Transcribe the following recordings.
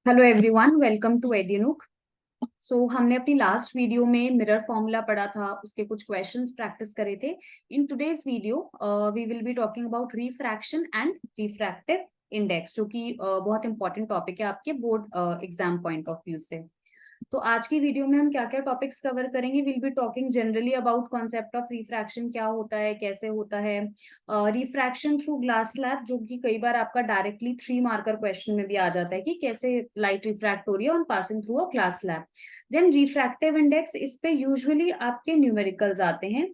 Hello everyone, welcome to Edunook. हमने अपनी last video में मिरर फॉर्मूला पढ़ा था, उसके कुछ क्वेश्चंस प्रैक्टिस करे थे। In today's video we will be talking about refraction and refractive index, जो कि बहुत इंपॉर्टेंट टॉपिक है आपके board exam point of view से। तो आज की वीडियो में हम क्या क्या टॉपिक्स कवर करेंगे? Will be talking generally about concept of refraction, क्या होता है, कैसे होता है, रिफ्रैक्शन थ्रू ग्लास स्लैब, जो कि कई बार आपका डायरेक्टली 3 मार्कर क्वेश्चन में भी आ जाता है कि कैसे लाइट रिफ्रैक्ट हो रही है on passing through a glass slab. Then refractive index, इस पे यूजुअली आपके न्यूमेरिकल्स आते हैं,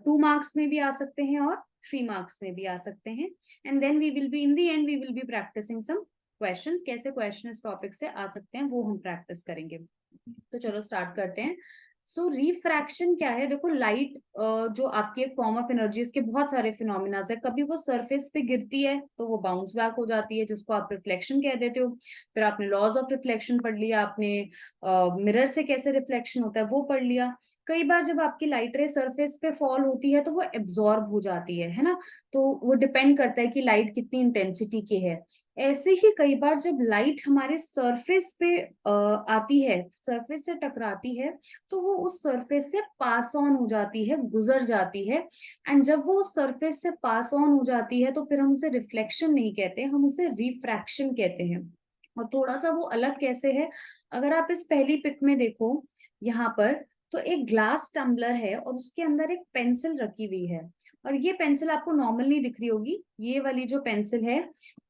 2 मार्क्स में भी आ सकते हैं और 3 मार्क्स में भी आ सकते हैं। And then we will be in the end we will be practising some question, कैसे क्वेश्चन इस टॉपिक से आ सकते हैं वो हम प्रैक्टिस करेंगे। तो चलो स्टार्ट करते हैं। रिफ्रैक्शन क्या है? देखो, लाइट जो आपकी एक फॉर्म ऑफ एनर्जी, इसके बहुत सारे फिनोमिना है। कभी वो सरफेस पे गिरती है तो वो बाउंस बैक हो जाती है, जिसको आप रिफ्लेक्शन कह देते हो। फिर आपने लॉज ऑफ रिफ्लेक्शन पढ़ लिया, आपने मिरर से कैसे रिफ्लेक्शन होता है वो पढ़ लिया। कई बार जब आपकी लाइट रे सरफेस पे फॉल होती है तो वो एब्जॉर्ब हो जाती है ना। तो वो डिपेंड करता है कि लाइट कितनी इंटेंसिटी की है। ऐसे ही कई बार जब लाइट हमारे सरफेस पे आती है, सरफेस से टकराती है, तो वो उस सरफेस से पास ऑन हो जाती है, गुजर जाती है। एंड जब वो उस सरफेस से पास ऑन हो जाती है तो फिर हम उसे रिफ्लेक्शन नहीं कहते, हम उसे रिफ्रैक्शन कहते हैं। और थोड़ा सा वो अलग कैसे है, अगर आप इस पहली पिक में देखो यहाँ पर, तो एक ग्लास टम्बलर है और उसके अंदर एक पेंसिल रखी हुई है। और ये पेंसिल आपको नॉर्मल नहीं दिख रही होगी, ये वाली जो पेंसिल है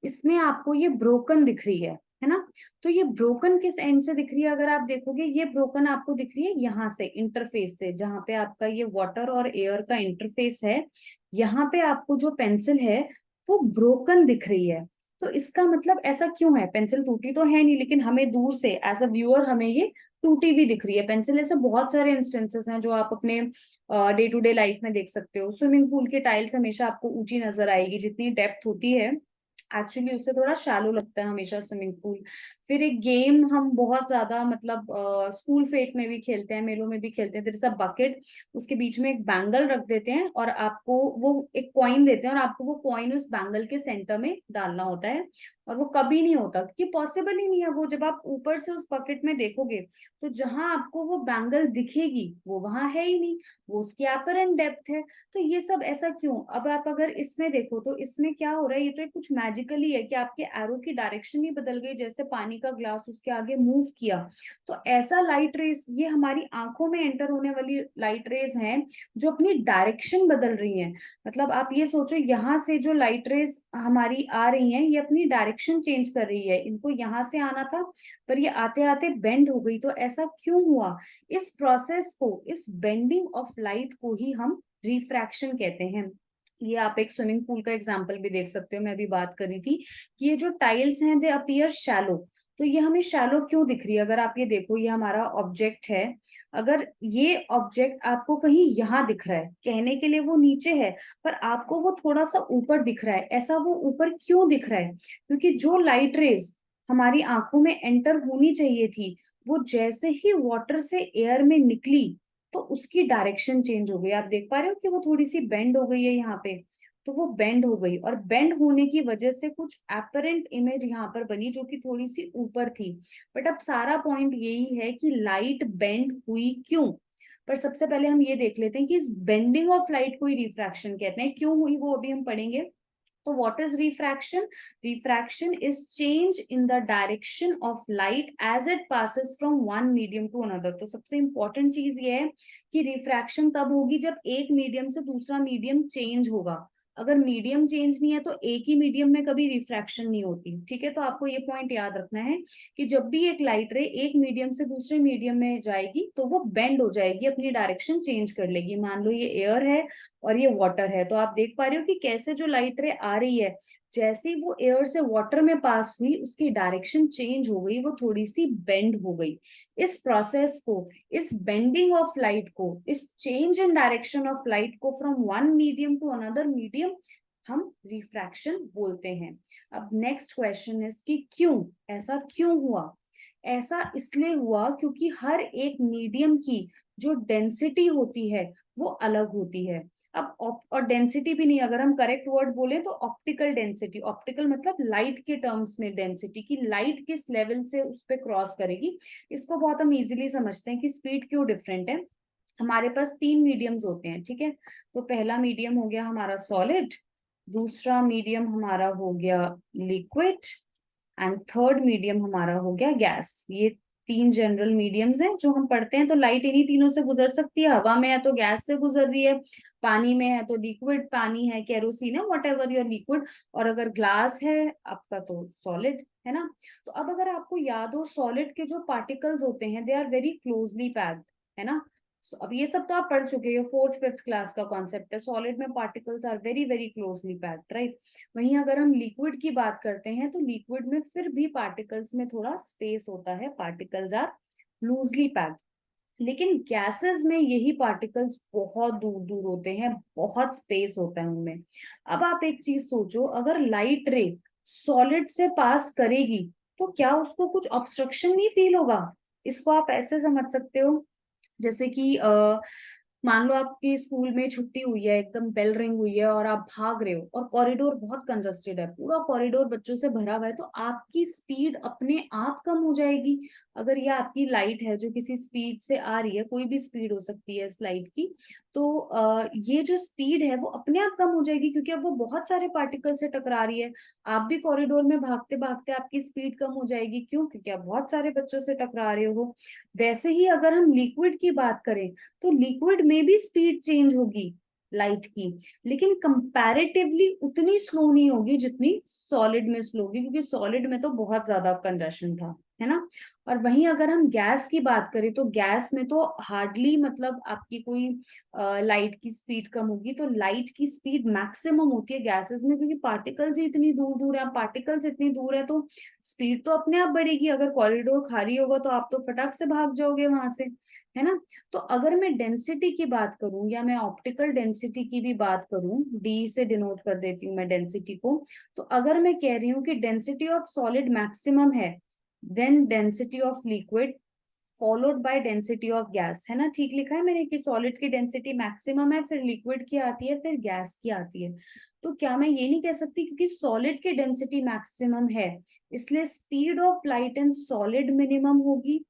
इसमें आपको ये ब्रोकन दिख रही है ना। तो ये ब्रोकन किस एंड से दिख रही है? अगर आप देखोगे, ये ब्रोकन आपको दिख रही है यहाँ से, इंटरफेस से, जहां पे आपका ये वाटर और एयर का इंटरफेस है। यहाँ पे आपको जो पेंसिल है वो ब्रोकन दिख रही है। तो इसका मतलब ऐसा क्यों है? पेंसिल टूटी तो है नहीं, लेकिन हमें दूर से एज अ व्यूअर हमें ये टूटी भी दिख रही है पेंसिल। ऐसे बहुत सारे इंस्टेंसेस हैं जो आप अपने डे टू डे लाइफ में देख सकते हो। स्विमिंग पूल की टाइल्स हमेशा आपको ऊंची नजर आएगी, जितनी डेप्थ होती है एक्चुअली उससे थोड़ा शैलो लगता है हमेशा स्विमिंग पूल। फिर एक गेम हम बहुत ज्यादा, मतलब स्कूल फेट में भी खेलते हैं, मेलों में भी खेलते हैं। देयर इज अ बकेट, उसके बीच में एक बैंगल रख देते हैं और आपको वो एक कॉइन देते हैं और आपको वो कॉइन उस बैंगल के सेंटर में डालना होता है। और वो कभी नहीं होता क्योंकि पॉसिबल ही नहीं है वो। जब आप ऊपर से उस बकेट में देखोगे तो जहां आपको वो बैंगल दिखेगी वो वहां है ही नहीं, वो उसकी अपरेंट डेप्थ है। तो ये सब ऐसा क्यों? अब आप अगर इसमें देखो तो इसमें क्या हो रहा है, ये तो एक कुछ मैजिकली है कि आपके एरो की डायरेक्शन ही बदल गई, जैसे पानी का ग्लास उसके आगे मूव किया। तो ऐसा लाइट रेस, ये हमारी आंखों में एंटर होने वाली लाइट रेस हैं जो अपनी डायरेक्शन बदल रही हैं। मतलब आप ये सोचो, यहाँ से जो लाइट रेस हमारी आ रही हैं ये अपनी डायरेक्शन चेंज कर रही है। इनको यहाँ से आना था पर ये आते आते बेंड हो गई। तो ऐसा क्यों हुआ? इस प्रोसेस को, इस बेंडिंग ऑफ लाइट को ही हम रिफ्रैक्शन कहते हैं। ये आप एक स्विमिंग पूल का एग्जांपल भी देख सकते हो। मैं अभी बात कर रही थी कि ये जो टाइल्स हैं दे अपीयर शैलो। तो ये हमें शैलो क्यों दिख रही है? अगर आप ये देखो, ये हमारा ऑब्जेक्ट है। अगर ये ऑब्जेक्ट आपको कहीं यहाँ दिख रहा है, कहने के लिए वो नीचे है, पर आपको वो थोड़ा सा ऊपर दिख रहा है। ऐसा वो ऊपर क्यों दिख रहा है? क्योंकि जो लाइट रेज हमारी आंखों में एंटर होनी चाहिए थी, वो जैसे ही वाटर से एयर में निकली तो उसकी डायरेक्शन चेंज हो गई। आप देख पा रहे हो कि वो थोड़ी सी बेंड हो गई है यहाँ पे। तो वो बेंड हो गई और बेंड होने की वजह से कुछ एपरेंट इमेज यहाँ पर बनी जो कि थोड़ी सी ऊपर थी। बट अब सारा पॉइंट यही है कि लाइट बेंड हुई क्यों। पर सबसे पहले हम ये देख लेते हैं कि इस बेंडिंग ऑफ लाइट को ही रिफ्रैक्शन कहते हैं। क्यों हुई वो अभी हम पढ़ेंगे। तो what is refraction? Refraction is change in the direction of light as it passes from one medium to another। तो सबसे इंपॉर्टेंट चीज ये है कि रिफ्रैक्शन तब होगी जब एक मीडियम से दूसरा मीडियम चेंज होगा। अगर मीडियम चेंज नहीं है तो एक ही मीडियम में कभी रिफ्रैक्शन नहीं होती। ठीक है, तो आपको ये पॉइंट याद रखना है कि जब भी एक लाइट रे एक मीडियम से दूसरे मीडियम में जाएगी तो वो बेंड हो जाएगी, अपनी डायरेक्शन चेंज कर लेगी। मान लो ये एयर है और ये वाटर है, तो आप देख पा रहे हो कि कैसे जो लाइट रे आ रही है, जैसे ही वो एयर से वाटर में पास हुई उसकी डायरेक्शन चेंज हो गई, वो थोड़ी सी बेंड हो गई। इस प्रोसेस को, इस बेंडिंग ऑफ लाइट को, इस change in direction of light को from one medium to another medium हम रिफ्रैक्शन बोलते हैं। अब नेक्स्ट क्वेश्चन इज कि क्यों, ऐसा क्यों हुआ? ऐसा इसलिए हुआ क्योंकि हर एक मीडियम की जो डेंसिटी होती है वो अलग होती है। और डेंसिटी भी नहीं, अगर हम करेक्ट वर्ड बोले तो ऑप्टिकल डेंसिटी, ऑप्टिकल मतलब लाइट के टर्म्स में डेंसिटी, की लाइट किस लेवल से उस पर क्रॉस करेगी। इसको बहुत हम इजीली समझते हैं कि स्पीड क्यों डिफरेंट है। हमारे पास तीन मीडियम्स होते हैं, ठीक है। तो पहला मीडियम हो गया हमारा सॉलिड, दूसरा मीडियम हमारा हो गया लिक्विड, एंड थर्ड मीडियम हमारा हो गया गैस। ये तीन जनरल मीडियम्स हैं जो हम पढ़ते हैं। तो लाइट इन्हीं तीनों से गुजर सकती है, हवा में है तो गैस से गुजर रही है, पानी में है तो लिक्विड पानी है, केरोसिन है, वॉट एवर योर लिक्विड, और अगर ग्लास है आपका तो सॉलिड है ना। तो अब अगर आपको याद हो, सॉलिड के जो पार्टिकल्स होते हैं they are very closely packed, है ना। अब ये सब तो आप पढ़ चुके हो, फोर्थ फिफ्थ क्लास का कॉन्सेप्ट है, सॉलिड में particles are very very closely packed, right. वहीं अगर हम लिक्विड की बात करते हैं तो लिक्विड में फिर भी पार्टिकल्स में थोड़ा स्पेस होता है, पार्टिकल्स आर लूजली पैक्ड। लेकिन गैसेस में यही पार्टिकल्स बहुत दूर दूर होते हैं, बहुत स्पेस होता है उनमें। अब आप एक चीज सोचो, अगर लाइट रे सॉलिड से पास करेगी तो क्या उसको कुछ ऑब्स्ट्रक्शन नहीं फील होगा। इसको आप ऐसे समझ सकते हो, जैसे कि मान लो आपके स्कूल में छुट्टी हुई है, एकदम बेल रिंग हुई है और आप भाग रहे हो और कॉरिडोर बहुत कंजस्टेड है, पूरा कॉरिडोर बच्चों से भरा हुआ है, तो आपकी स्पीड अपने आप कम हो जाएगी। अगर ये आपकी लाइट है जो किसी स्पीड से आ रही है, कोई भी स्पीड हो सकती है इस लाइट की, तो ये जो स्पीड है वो अपने आप कम हो जाएगी, क्योंकि अब वो बहुत सारे पार्टिकल से टकरा रही है। आप भी कॉरिडोर में भागते भागते आपकी स्पीड कम हो जाएगी, क्यों? क्योंकि आप बहुत सारे बच्चों से टकरा रहे हो। वैसे ही अगर हम लिक्विड की बात करें तो लिक्विड में भी स्पीड चेंज होगी लाइट की, लेकिन कंपैरेटिवली उतनी स्लो नहीं होगी जितनी सॉलिड में स्लो होगी, क्योंकि सॉलिड में तो बहुत ज्यादा कंजशन था, है ना। और वहीं अगर हम गैस की बात करें तो गैस में तो हार्डली मतलब आपकी कोई लाइट की स्पीड कम होगी। तो लाइट की स्पीड मैक्सिमम होती है गैसेस में, क्योंकि पार्टिकल्स ही इतनी दूर दूर है, पार्टिकल्स इतनी दूर है तो स्पीड तो अपने आप बढ़ेगी। अगर कॉरिडोर खाली होगा तो आप तो फटाक से भाग जाओगे वहां से, है ना। तो अगर मैं डेंसिटी की बात करूं या मैं ऑप्टिकल डेंसिटी की भी बात करूं, डी से डिनोट कर देती हूँ मैं डेंसिटी को। तो अगर मैं कह रही हूँ कि डेंसिटी ऑफ सॉलिड मैक्सिमम है, then density of liquid followed by density of gas, है ना। ठीक लिखा है मैंने कि सॉलिड की डेंसिटी मैक्सिमम है, फिर लिक्विड की आती है, फिर गैस की आती है। तो क्या मैं ये नहीं कह सकती क्योंकि सॉलिड की डेंसिटी मैक्सिमम है इसलिए speed of light in solid minimum होगी,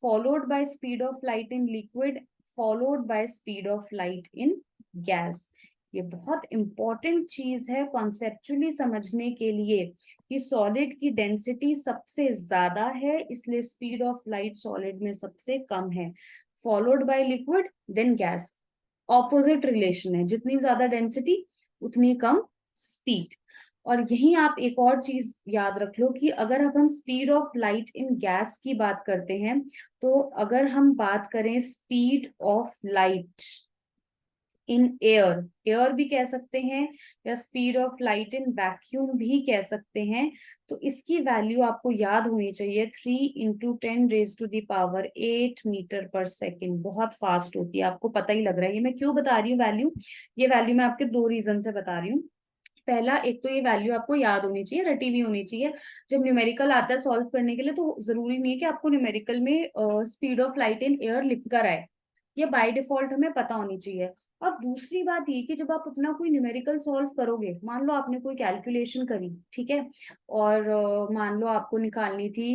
followed by speed of light in liquid, followed by speed of light in gas. ये बहुत इंपॉर्टेंट चीज है कॉन्सेप्चुअली समझने के लिए कि सॉलिड की डेंसिटी सबसे ज्यादा है इसलिए स्पीड ऑफ लाइट सॉलिड में सबसे कम है, followed by liquid then gas. Opposite relation है, जितनी ज्यादा डेंसिटी उतनी कम स्पीड। और यही आप एक और चीज याद रख लो कि अगर अब हम speed of light in gas की बात करते हैं, तो अगर हम बात करें speed of light in air, air भी कह सकते हैं या speed of light in vacuum भी कह सकते हैं, तो इसकी वैल्यू आपको याद होनी चाहिए 3 × 10⁻⁸ मीटर पर सेकेंड। बहुत फास्ट होती है, आपको पता ही लग रहा है। ये मैं क्यों बता रही हूँ वैल्यू, ये वैल्यू मैं आपके दो रीजन से बता रही हूँ। पहला, एक तो ये वैल्यू आपको याद होनी चाहिए, रटी हुई होनी चाहिए। जब न्यूमेरिकल आता है सॉल्व करने के लिए तो जरूरी नहीं है कि आपको न्यूमेरिकल में speed of light in air लिख कर आए, ये बाय डिफॉल्ट हमें पता होनी चाहिए। और दूसरी बात ये कि जब आप अपना कोई न्यूमेरिकल सॉल्व करोगे, मान लो आपने कोई कैलकुलेशन करी, ठीक है, और मान लो आपको निकालनी थी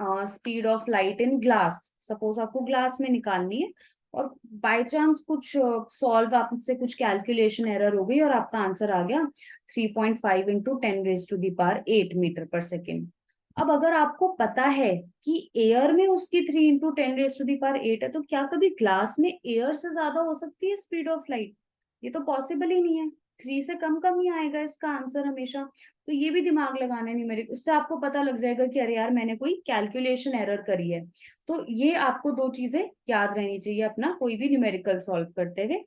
speed of light in glass, suppose आपको ग्लास में निकालनी है, और बाय चांस कुछ सॉल्व आपसे कुछ कैलकुलेशन एरर हो गई और आपका आंसर आ गया 3.5 × 10⁻⁸ मीटर पर सेकेंड। अब अगर आपको पता है कि एयर में उसकी 3 × 10⁻⁸ है, तो क्या कभी ग्लास में एयर से ज्यादा हो सकती है स्पीड ऑफ लाइट? ये तो पॉसिबल ही नहीं है, 3 से कम कम ही आएगा इसका आंसर हमेशा। तो ये भी दिमाग लगाना है न्यूमेरिक, उससे आपको पता लग जाएगा कि अरे यार मैंने कोई कैलकुलेशन एरर करी है। तो ये आपको दो चीजें याद रहनी चाहिए अपना कोई भी न्यूमेरिकल सॉल्व करते हुए।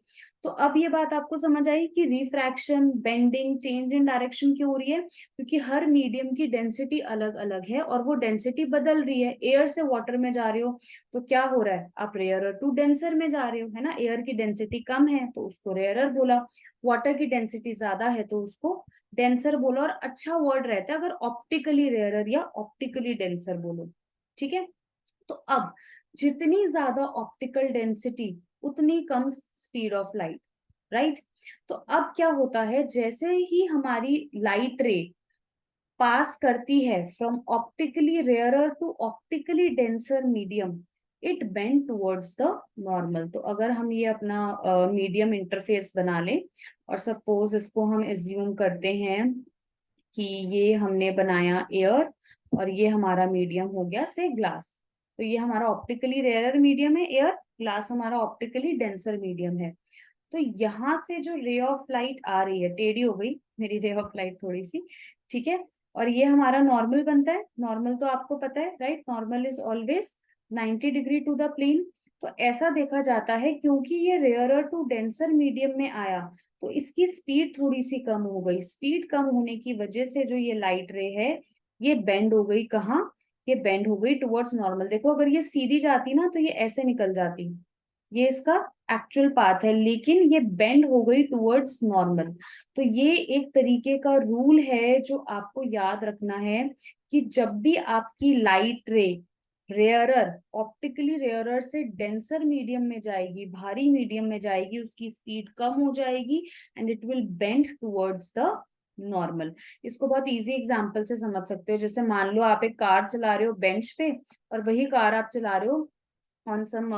तो अब ये बात आपको समझ आई कि refraction, bending, change in direction क्यों हो रही है, क्योंकि हर मीडियम की डेंसिटी अलग अलग है और वो डेंसिटी बदल रही है। एयर से वाटर में जा रहे हो तो क्या हो रहा है, आप रेयरर टू डेंसर में जा रहे हो, है ना। एयर की डेंसिटी कम है तो उसको रेयरर बोला, वाटर की डेंसिटी ज्यादा है तो उसको डेंसर बोलो। और अच्छा वर्ड रहता है अगर ऑप्टिकली रेयरर या ऑप्टिकली डेंसर बोलो, ठीक है। तो अब जितनी ज्यादा ऑप्टिकल डेंसिटी उतनी कम स्पीड ऑफ लाइट। राइट। तो अब क्या होता है, जैसे ही हमारी लाइट रे पास करती है from optically rarer to optically denser medium, it bend towards the normal. तो अगर हम ये अपना मीडियम इंटरफेस बना लें और सपोज इसको हम एज्यूम करते हैं कि ये हमने बनाया एयर और ये हमारा मीडियम हो गया से ग्लास। तो ये हमारा ऑप्टिकली रेयरर मीडियम है एयर, ग्लास हमारा ऑप्टिकली डेंसर मीडियम है। तो यहाँ से जो रे ऑफ लाइट आ रही है, टेढ़ी हो गई मेरी रे ऑफ लाइट थोड़ी सी, ठीक है, और ये हमारा नॉर्मल बनता है। नॉर्मल तो आपको पता है, right, normal is always 90 degree to the plane. तो ऐसा देखा जाता है क्योंकि ये रेयरर टू डेंसर मीडियम में आया तो इसकी स्पीड थोड़ी सी कम हो गई। स्पीड कम होने की वजह से जो ये लाइट रे है ये बेंड हो गई, कहाँ, ये बेंड हो गई टुवर्ड्स नॉर्मल। देखो अगर ये सीधी जाती ना तो ये ऐसे निकल जाती, ये इसका एक्चुअल पाथ है, लेकिन ये बेंड हो गई टुवर्ड्स नॉर्मल। तो ये एक तरीके का रूल है जो आपको याद रखना है कि जब भी आपकी लाइट रे रेयरर, ऑप्टिकली रेयरर से डेंसर मीडियम में जाएगी, भारी मीडियम में जाएगी, उसकी स्पीड कम हो जाएगी and it will bend towards the normal. इसको बहुत इजी एग्जांपल से समझ सकते हो। जैसे मान लो आप एक कार चला रहे हो बेंच पे और वही कार आप चला रहे हो ऑन सम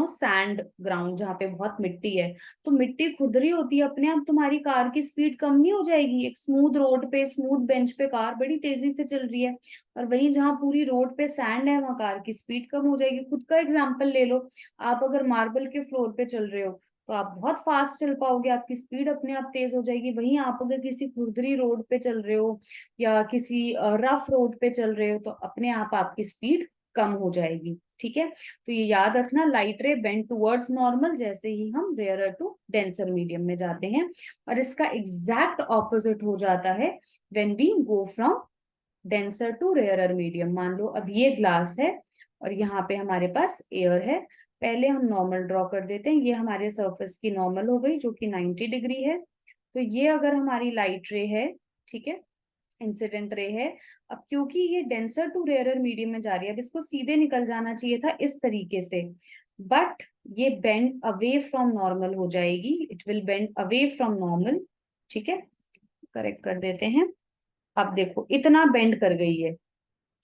सैंड ग्राउंड जहाँ पे बहुत मिट्टी है। तो मिट्टी खुरदरी होती है अपने आप, तुम्हारी कार की स्पीड कम नहीं हो जाएगी? एक स्मूथ रोड पे स्मूथ बेंच पे कार बड़ी तेजी से चल रही है, और वहीं जहाँ पूरी रोड पे सैंड है वहां कार की स्पीड कम हो जाएगी। खुद का एग्जाम्पल ले लो, आप अगर मार्बल के फ्लोर पे चल रहे हो तो आप बहुत फास्ट चल पाओगे, आपकी स्पीड अपने आप तेज हो जाएगी। वहीं आप अगर किसी खुरदरी रोड पे चल रहे हो या किसी रफ रोड पे चल रहे हो तो अपने आप आपकी स्पीड कम हो जाएगी, ठीक है। तो ये याद रखना, लाइट रे बेंड टुवर्ड्स नॉर्मल जैसे ही हम रेयरर टू डेंसर मीडियम में जाते हैं, और इसका एग्जैक्ट ऑपोजिट हो जाता है when we go from denser to rarer medium. मान लो अब ये ग्लास है और यहाँ पे हमारे पास एयर है। पहले हम नॉर्मल ड्रॉ कर देते हैं, ये हमारे सरफेस की नॉर्मल हो गई जो कि 90 डिग्री है। तो ये अगर हमारी लाइट रे है, ठीक है, इंसिडेंट रे है। अब क्योंकि ये डेंसर टू रेयरर मीडियम में जा रही है, अब इसको सीधे निकल जाना चाहिए था इस तरीके से, बट ये बेंड अवे फ्रॉम नॉर्मल हो जाएगी, it will bend away from normal, ठीक है। करेक्ट कर देते हैं। अब देखो इतना बेंड कर गई है,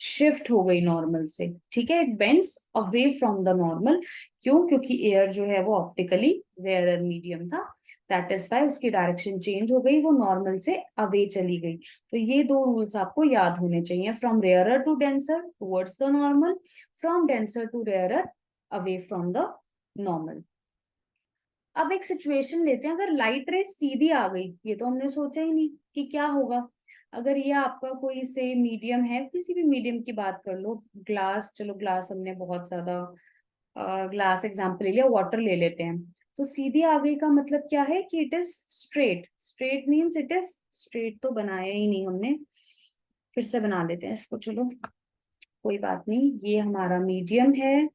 शिफ्ट हो गई नॉर्मल से, ठीक है, it bends away from the normal. क्यों? क्योंकि एयर जो है वो ऑप्टिकली रेयरर मीडियम था, दैट इज वाई उसकी डायरेक्शन चेंज हो गई, वो नॉर्मल से अवे चली गई। तो ये दो रूल्स आपको याद होने चाहिए, from rarer to denser towards the normal, from denser to rarer away from the normal. अब एक सिचुएशन लेते हैं, अगर लाइट रे सीधी आ गई, ये तो हमने सोचा ही नहीं कि क्या होगा। अगर ये आपका कोई से मीडियम है, किसी भी मीडियम की बात कर लो, ग्लास, चलो ग्लास हमने बहुत ज्यादा ग्लास एग्जांपल ले लिया, वाटर ले लेते हैं। तो सीधी आ गई का मतलब क्या है कि it is straight. Straight means it is straight, तो बनाया ही नहीं हमने, फिर से बना लेते हैं इसको, चलो कोई बात नहीं। ये हमारा मीडियम है,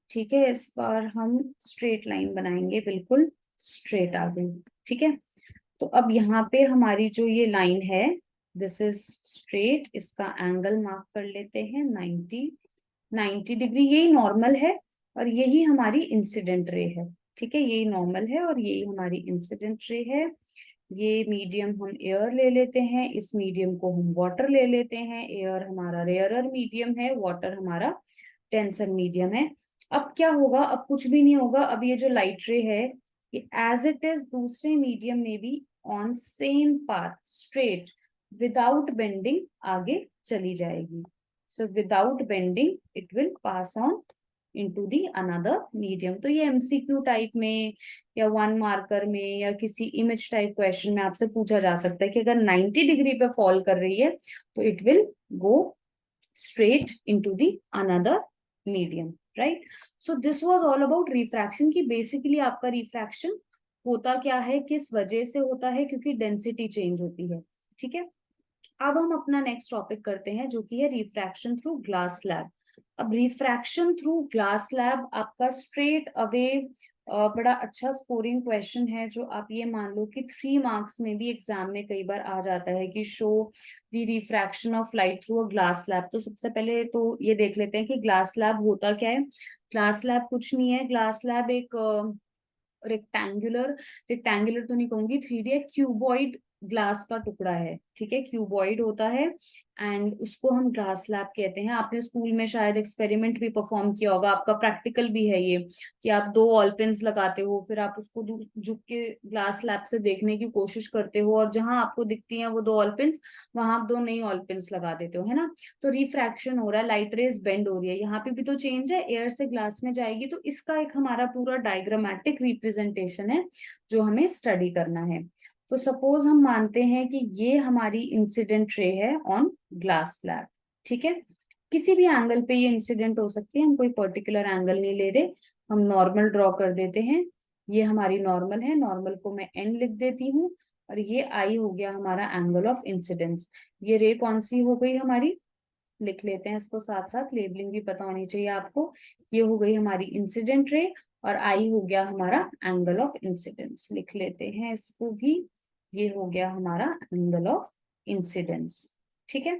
ठीक है, इस बार हम स्ट्रेट लाइन बनाएंगे, बिल्कुल स्ट्रेट आ गई, ठीक है। तो अब यहाँ पे हमारी जो ये लाइन है, दिस इज स्ट्रेट, इसका एंगल मार्क कर लेते हैं 90 डिग्री, यही नॉर्मल है और यही हमारी इंसिडेंट रे है, ठीक है, यही नॉर्मल है और यही हमारी इंसिडेंट रे है। ये मीडियम हम एयर ले लेते हैं, इस मीडियम को हम वाटर ले लेते हैं। एयर हमारा रेयरर मीडियम है, वाटर हमारा डेंसर मीडियम है। अब क्या होगा? अब कुछ भी नहीं होगा। अब ये जो लाइट रे है ये एज इट इज दूसरे मीडियम में भी on same path straight without bending आगे चली जाएगी। So without bending it will pass on into the another medium. तो ये एमसीक्यू टाइप में या वन मार्कर में या किसी इमेज टाइप क्वेश्चन में आपसे पूछा जा सकता है कि अगर 90 डिग्री पे फॉल कर रही है तो it will go straight into the another medium, right? So this was all about refraction की basically आपका refraction होता क्या है, किस वजह से होता है, क्योंकि डेंसिटी चेंज होती है, ठीक है। अब हम अपना नेक्स्ट टॉपिक करते हैं जो कि है रिफ्रैक्शन थ्रू ग्लास स्लैब। अब रिफ्रैक्शन थ्रू ग्लास स्लैब आपका स्ट्रेट अवे बड़ा अच्छा स्कोरिंग क्वेश्चन है, जो आप ये मान लो कि 3 मार्क्स में भी एग्जाम में कई बार आ जाता है कि show the refraction of light through a glass slab. तो सबसे पहले तो ये देख लेते हैं कि ग्लास स्लैब होता क्या है। ग्लास स्लैब कुछ नहीं है, ग्लास स्लैब एक रेक्टेंगुलर, रेक्टेंगुलर तो नहीं कहूंगी, 3D है, क्यूबॉइड ग्लास का टुकड़ा है, ठीक है, क्यूबॉइड होता है एंड उसको हम ग्लास स्लैब कहते हैं। आपने स्कूल में शायद एक्सपेरिमेंट भी परफॉर्म किया होगा, आपका प्रैक्टिकल भी है ये, कि आप 2 ऑल पेन्स लगाते हो, फिर आप उसको झुक के ग्लास स्लैब से देखने की कोशिश करते हो, और जहां आपको दिखती हैं वो 2 ऑल पेन्स, वहां आप 2 नई ऑल पेन्स लगा देते हो, है ना। तो रिफ्रैक्शन हो रहा है, लाइट रेज बेंड हो रही है, यहाँ पे भी तो चेंज है, एयर से ग्लास में जाएगी, तो इसका एक हमारा पूरा डायग्रामेटिक रिप्रेजेंटेशन है जो हमें स्टडी करना है। तो सपोज हम मानते हैं कि ये हमारी इंसिडेंट रे है ऑन ग्लास स्लैब, ठीक है। किसी भी एंगल पे ये इंसिडेंट हो सकती है, हम कोई पर्टिकुलर एंगल नहीं ले रहे, हम नॉर्मल ड्रॉ कर देते हैं। ये हमारी नॉर्मल है, नॉर्मल को मैं एन लिख देती हूँ, और ये आई हो गया हमारा एंगल ऑफ इंसिडेंस। ये रे कौन सी हो गई हमारी, लिख लेते हैं इसको, साथ साथ लेबलिंग भी पता होनी चाहिए आपको। ये हो गई हमारी इंसिडेंट रे, और आई हो गया हमारा एंगल ऑफ इंसिडेंस, लिख लेते हैं इसको भी। ये हो गया हमारा एंगल ऑफ इंसिडेंस, ठीक है।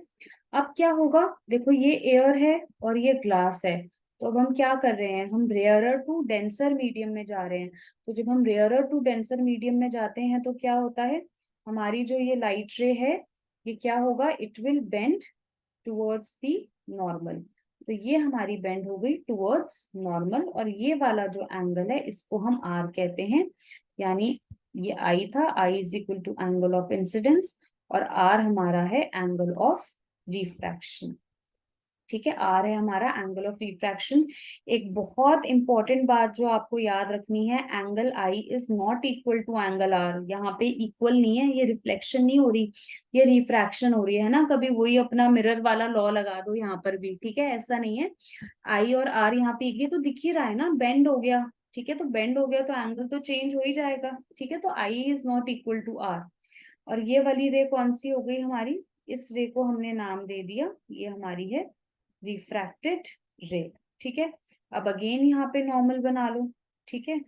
अब क्या होगा, देखो ये एयर है और ये ग्लास है, तो अब हम क्या कर रहे हैं, हम रेयरर टू डेंसर मीडियम में जा रहे हैं। तो जब हम रेयरर टू डेंसर मीडियम में जाते हैं तो क्या होता है, हमारी जो ये लाइट रे है, ये क्या होगा, it will bend towards the normal. तो ये हमारी बेंड हो गई टुवर्ड्स नॉर्मल, और ये वाला जो एंगल है इसको हम आर कहते हैं। यानी ये आई था, I is equal to angle of incidence, और आर हमारा है एंगल ऑफ रिफ्रैक्शन, ठीक है। आर है हमारा एंगल ऑफ रिफ्रैक्शन। एक बहुत इंपॉर्टेंट बात जो आपको याद रखनी है, angle I is not equal to angle R. यहाँ पे इक्वल नहीं है, ये रिफ्लेक्शन नहीं हो रही, ये रिफ्रैक्शन हो रही है ना। कभी वही अपना मिरर वाला लॉ लगा दो यहाँ पर भी, ठीक है, ऐसा नहीं है। आई और आर यहाँ पे, ये तो दिख ही रहा है ना, बेंड हो गया, ठीक है, तो बेंड हो गया तो एंगल तो चेंज हो ही जाएगा, ठीक है। तो I is not equal to R. और ये वाली रे कौन सी हो गई हमारी, इस रे को हमने नाम दे दिया, ये हमारी है रिफ्रैक्टेड रे, ठीक है। अब अगेन यहाँ पे नॉर्मल बना लो, ठीक है,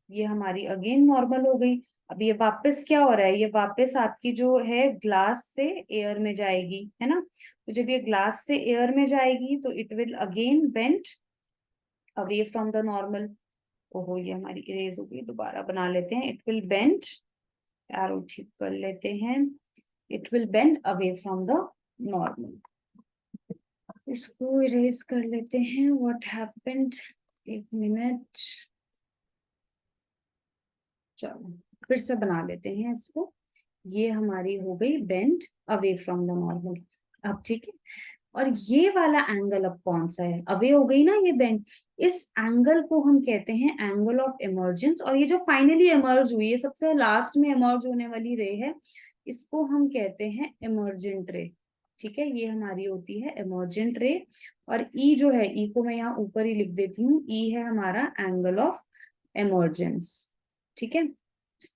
ये हमारी अगेन नॉर्मल हो गई। अब ये वापस क्या हो रहा है, ये वापस आपकी जो है ग्लास से एयर में जाएगी, है ना। तो जब ये ग्लास से एयर में जाएगी तो it will again bend away from the normal. ओहो, ये हमारी इरेज हो गई, दोबारा बना लेते हैं। इट विल बेंड, एरो ठीक कर लेते हैं, it will bend away from the normal. इसको इरेज कर लेते हैं, व्हाट हैपेंड, एक मिनट, चलो फिर से बना लेते हैं इसको। ये हमारी हो गई bend away from the normal. अब ठीक है, और ये वाला एंगल अब कौन सा है, अवे हो गई ना ये बेंड, इस एंगल को हम कहते हैं एंगल ऑफ इमर्जेंस। और ये जो फाइनली इमर्ज हुई है, सबसे लास्ट में इमर्ज होने वाली रे है, इसको हम कहते हैं इमर्जेंट रे, ठीक है। ये हमारी होती है इमर्जेंट रे। और ई जो है, ई को मैं यहाँ ऊपर ही लिख देती हूँ, ई है हमारा एंगल ऑफ इमर्जेंस, ठीक है।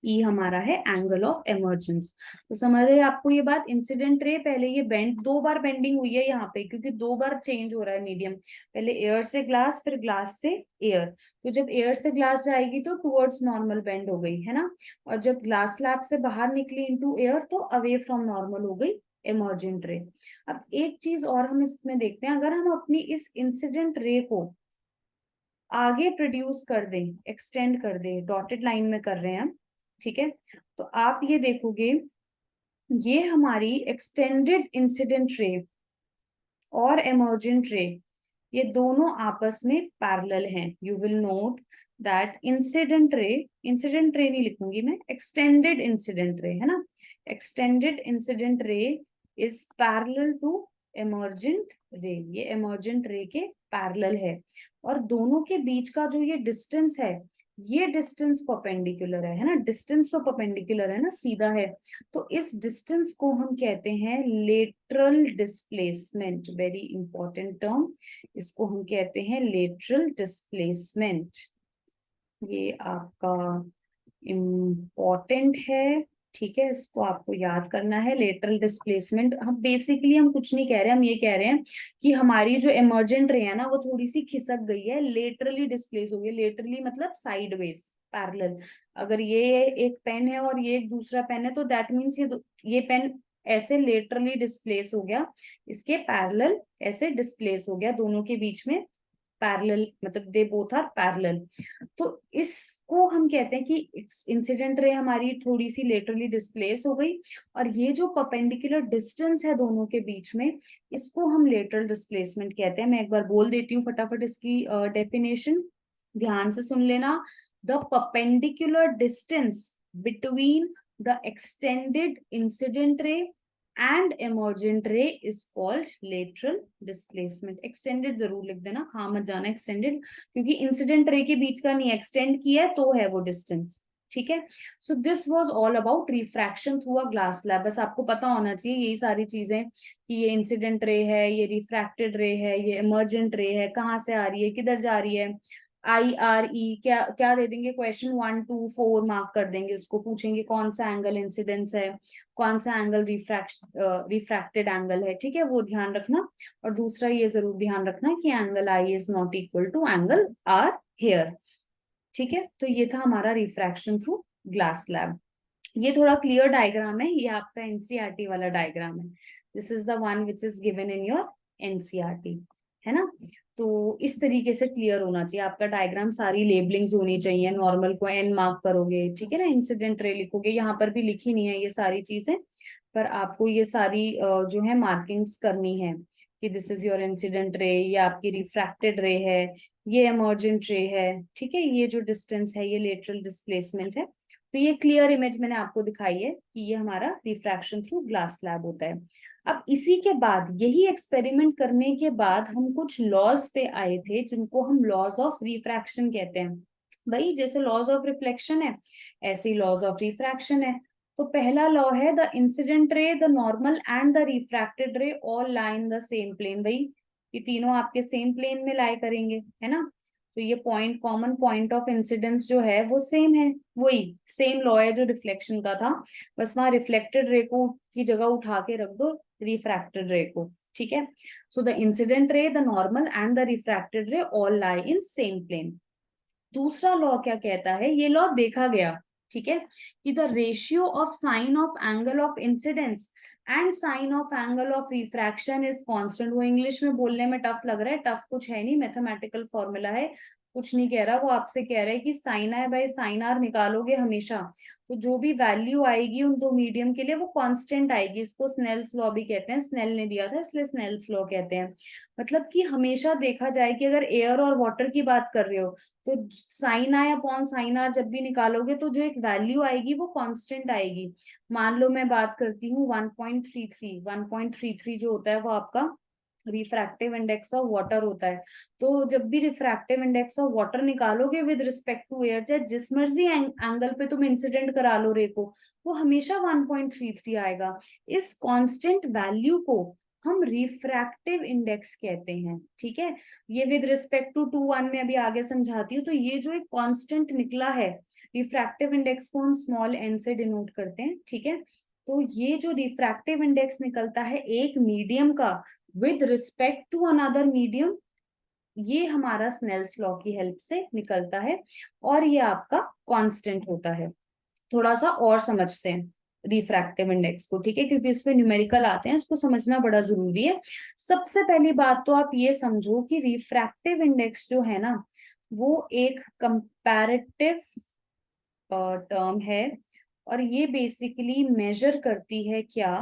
ई हमारा है एंगल ऑफ इमर्जेंस। तो समझ रहे आपको ये बात, इंसिडेंट रे पहले ये बेंड, 2 बार बेंडिंग हुई है यहाँ पे, क्योंकि 2 बार चेंज हो रहा है मीडियम, पहले एयर से ग्लास, फिर ग्लास से एयर। तो जब एयर से ग्लास जाएगी तो टुवर्ड्स नॉर्मल बेंड हो गई, है ना। और जब ग्लास स्लैब से बाहर निकली इनटू एयर तो अवे फ्रॉम नॉर्मल हो गई इमर्जेंट रे। अब एक चीज और हम इसमें देखते हैं, अगर हम अपनी इस इंसिडेंट रे को आगे प्रोड्यूस कर दें, एक्सटेंड कर दें, डॉटेड लाइन में कर रहे हैं हम, ठीक है, तो आप ये देखोगे, ये हमारी एक्सटेंडेड इंसिडेंट रे और इमर्जेंट रे, ये दोनों आपस में पैरेलल हैं। You will note that incident ray नहीं लिखूंगी मैं, एक्सटेंडेड इंसिडेंट रे, है ना, extended incident ray is parallel to emergent ray, ये इमर्जेंट रे के पैरेलल है। और दोनों के बीच का जो ये डिस्टेंस है, ये डिस्टेंस परपेंडिकुलर है ना, डिस्टेंस तो परपेंडिकुलर है ना, सीधा है। तो इस डिस्टेंस को हम कहते हैं lateral displacement, very important term, इसको हम कहते हैं लेटरल डिस्प्लेसमेंट। ये आपका इम्पोर्टेंट है, ठीक है, इसको आपको याद करना है। लेटरल डिस्प्लेसमेंट, हम बेसिकली हम कुछ नहीं कह रहे, हम ये कह रहे हैं कि हमारी जो इमर्जेंट रे है ना, वो थोड़ी सी खिसक गई है, लेटरली डिस्प्लेस हो गई। लेटरली मतलब साइडवेज, पैरेलल। अगर ये एक पेन है और ये एक दूसरा पेन है, तो दैट मीन्स ये पेन ऐसे लेटरली डिस्प्लेस हो गया, इसके पैरेलल ऐसे डिस्प्लेस हो गया, दोनों के बीच में पैरेलल, मतलब दे बोथ आर पैरेलल। तो इसको हम कहते हैं कि इंसिडेंट रे हमारी थोड़ी सी लेटरली डिस्प्लेस हो गई, और ये जो परपेंडिकुलर डिस्टेंस है दोनों के बीच में, इसको हम लेटरल डिस्प्लेसमेंट कहते हैं। मैं एक बार बोल देती हूँ फटाफट इसकी डेफिनेशन, ध्यान से सुन लेना। The perpendicular distance between the extended incident रे एंड इमर्जेंट रे is called lateral displacement. Extended जरूर लिख देना, हाँ मत जाना एक्सटेंडेड, क्योंकि इंसिडेंट रे के बीच का नहीं, एक्सटेंड किया है तो है वो डिस्टेंस, ठीक है। So this was all about refraction through a glass slab. बस आपको पता होना चाहिए यही सारी चीजें, कि ये इंसिडेंट रे है, ये रिफ्रैक्टेड रे है, ये इमर्जेंट रे है, कहाँ से आ रही है, किधर जा रही है, IRE क्या क्या दे देंगे, क्वेश्चन 1 2 4 मार्क कर देंगे, उसको पूछेंगे कौन सा एंगल इंसिडेंस है, कौन सा एंगल रिफ्रैक्टेड एंगल है, ठीक है, वो ध्यान रखना। और दूसरा ये जरूर ध्यान रखना कि angle I is not equal to angle R here, ठीक है। तो ये था हमारा रिफ्रैक्शन थ्रू ग्लास स्लैब। ये थोड़ा क्लियर डायग्राम है, ये आपका एनसीईआरटी वाला डायग्राम है। This is the one which is given in your NCERT, है ना। तो इस तरीके से क्लियर होना चाहिए आपका डायग्राम, सारी लेबलिंग्स होनी चाहिए। नॉर्मल को एन मार्क करोगे, ठीक है ना, इंसिडेंट रे लिखोगे, यहाँ पर भी लिखी नहीं है ये सारी चीजें, पर आपको ये सारी जो है मार्किंग्स करनी है, कि this is your incident ray, ये आपकी रिफ्रैक्टेड रे है, ये इमर्जेंट रे है, ठीक है, ये जो डिस्टेंस है ये लेटरल डिस्प्लेसमेंट है। तो ये क्लियर इमेज मैंने आपको दिखाई है कि ये हमारा रिफ्रैक्शन थ्रू ग्लास स्लैब होता है। अब इसी के बाद, यही एक्सपेरिमेंट करने के बाद हम कुछ लॉज पे आए थे जिनको हम लॉज ऑफ रिफ्रैक्शन कहते हैं। भाई जैसे लॉज ऑफ रिफ्लेक्शन है, ऐसे ही लॉज ऑफ रिफ्रैक्शन है। तो पहला लॉ है the incident ray, the normal and the refracted ray all lie in the same plane. भाई ये तीनों आपके सेम प्लेन में लाई करेंगे, है ना। तो ये point, common point of incidence जो है वो सेम है, वही सेम लॉ है जो रिफ्लेक्शन का था, बस वहां रिफ्लेक्टेड रे को की जगह उठा के रख दो रिफ्रैक्टेड रे को, ठीक है। So the incident ray, the normal and the refracted ray all lie in same plane. दूसरा लॉ क्या कहता है, ये लॉ देखा गया, ठीक है, कि the ratio of sine of angle of incidence and sine of angle of refraction is constant. वो इंग्लिश में बोलने में टफ लग रहा है, टफ कुछ है नहीं, मैथमेटिकल फॉर्मूला है, कुछ नहीं कह रहा। वो आपसे कह रहा है कि sine I by sine R निकालोगे हमेशा, तो जो भी वैल्यू आएगी उन दो मीडियम के लिए वो कांस्टेंट आएगी। इसको स्नेल्स लॉ भी कहते हैं, स्नेल ने दिया था इसलिए स्नेल्स लॉ कहते हैं। मतलब कि हमेशा देखा जाए कि अगर एयर और वाटर की बात कर रहे हो, तो साइन आई अपॉन साइन आर जब भी निकालोगे तो जो एक वैल्यू आएगी वो कांस्टेंट आएगी। मान लो मैं बात करती हूँ 1.33, 1.33 जो होता है वो आपका रिफ्रैक्टिव इंडेक्स ऑफ वाटर होता है। तो जब भी रिफ्रैक्टिव इंडेक्स ऑफ वाटर निकालोगे विद रिस्पेक्ट टू एयर, चाहे जिस मर्जी एंगल पे तुम इंसिडेंट करा लो रे को, वो हमेशा 1.33 आएगा। इस कांस्टेंट वैल्यू को हम रिफ्रैक्टिव इंडेक्स कहते हैं, ठीक है। ये विद रिस्पेक्ट टू 1 में अभी आगे समझाती हूँ। तो ये जो एक कांस्टेंट निकला है, रिफ्रैक्टिव इंडेक्स को हम स्मॉल एन से डिनोट करते हैं, ठीक है। तो ये जो रिफ्रैक्टिव इंडेक्स निकलता है एक मीडियम का with respect to another medium, ये हमारा स्नेल्स लॉ की हेल्प से निकलता है, और ये आपका कांस्टेंट होता है। थोड़ा सा और समझते हैं रिफ्रैक्टिव इंडेक्स को, ठीक है, क्योंकि इसमें न्यूमेरिकल आते हैं, इसको समझना बड़ा जरूरी है। सबसे पहली बात तो आप ये समझो कि रिफ्रैक्टिव इंडेक्स जो है ना, वो एक कंपैरेटिव टर्म है, और ये बेसिकली मेजर करती है क्या,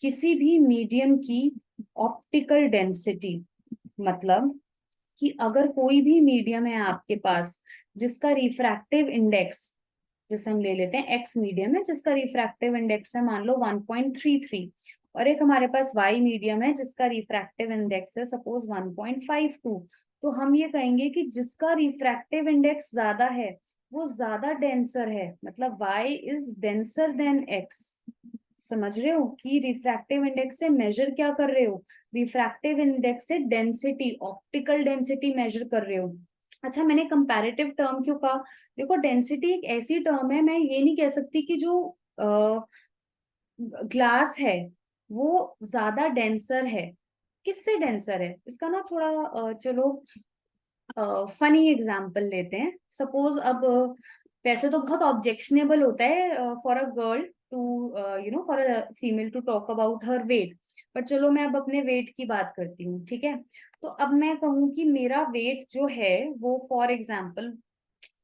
किसी भी मीडियम की ऑप्टिकल डेंसिटी। मतलब कि अगर कोई भी मीडियम है आपके पास जिसका रिफ्रैक्टिव इंडेक्स, जैसे हम ले लेते हैं एक्स मीडियम है जिसका रिफ्रैक्टिव इंडेक्स है मान लो 1.33, और एक हमारे पास वाई मीडियम है जिसका रिफ्रैक्टिव इंडेक्स है सपोज 1.52, तो हम ये कहेंगे कि जिसका रिफ्रैक्टिव इंडेक्स ज्यादा है वो ज्यादा डेंसर है, मतलब y is denser then x। समझ रहे हो कि रिफ्रैक्टिव इंडेक्स से मेजर क्या कर रहे हो, रिफ्रैक्टिव इंडेक्स से डेंसिटी, ऑप्टिकल डेंसिटी मेजर कर रहे हो। अच्छा मैंने कंपैरेटिव टर्म क्यों कहा, देखो डेंसिटी एक ऐसी टर्म है, मैं ये नहीं कह सकती कि जो ग्लास है वो ज्यादा डेंसर है। किससे डेंसर है इसका ना थोड़ा चलो फनी एग्जाम्पल लेते हैं। सपोज अब वैसे तो बहुत ऑब्जेक्शनेबल होता है for a girl to for a female to talk about her weight, पर चलो मैं अब अपने वेट की बात करती हूँ, ठीक है। तो अब मैं कहूँ कि मेरा वेट जो है वो, फॉर एग्जाम्पल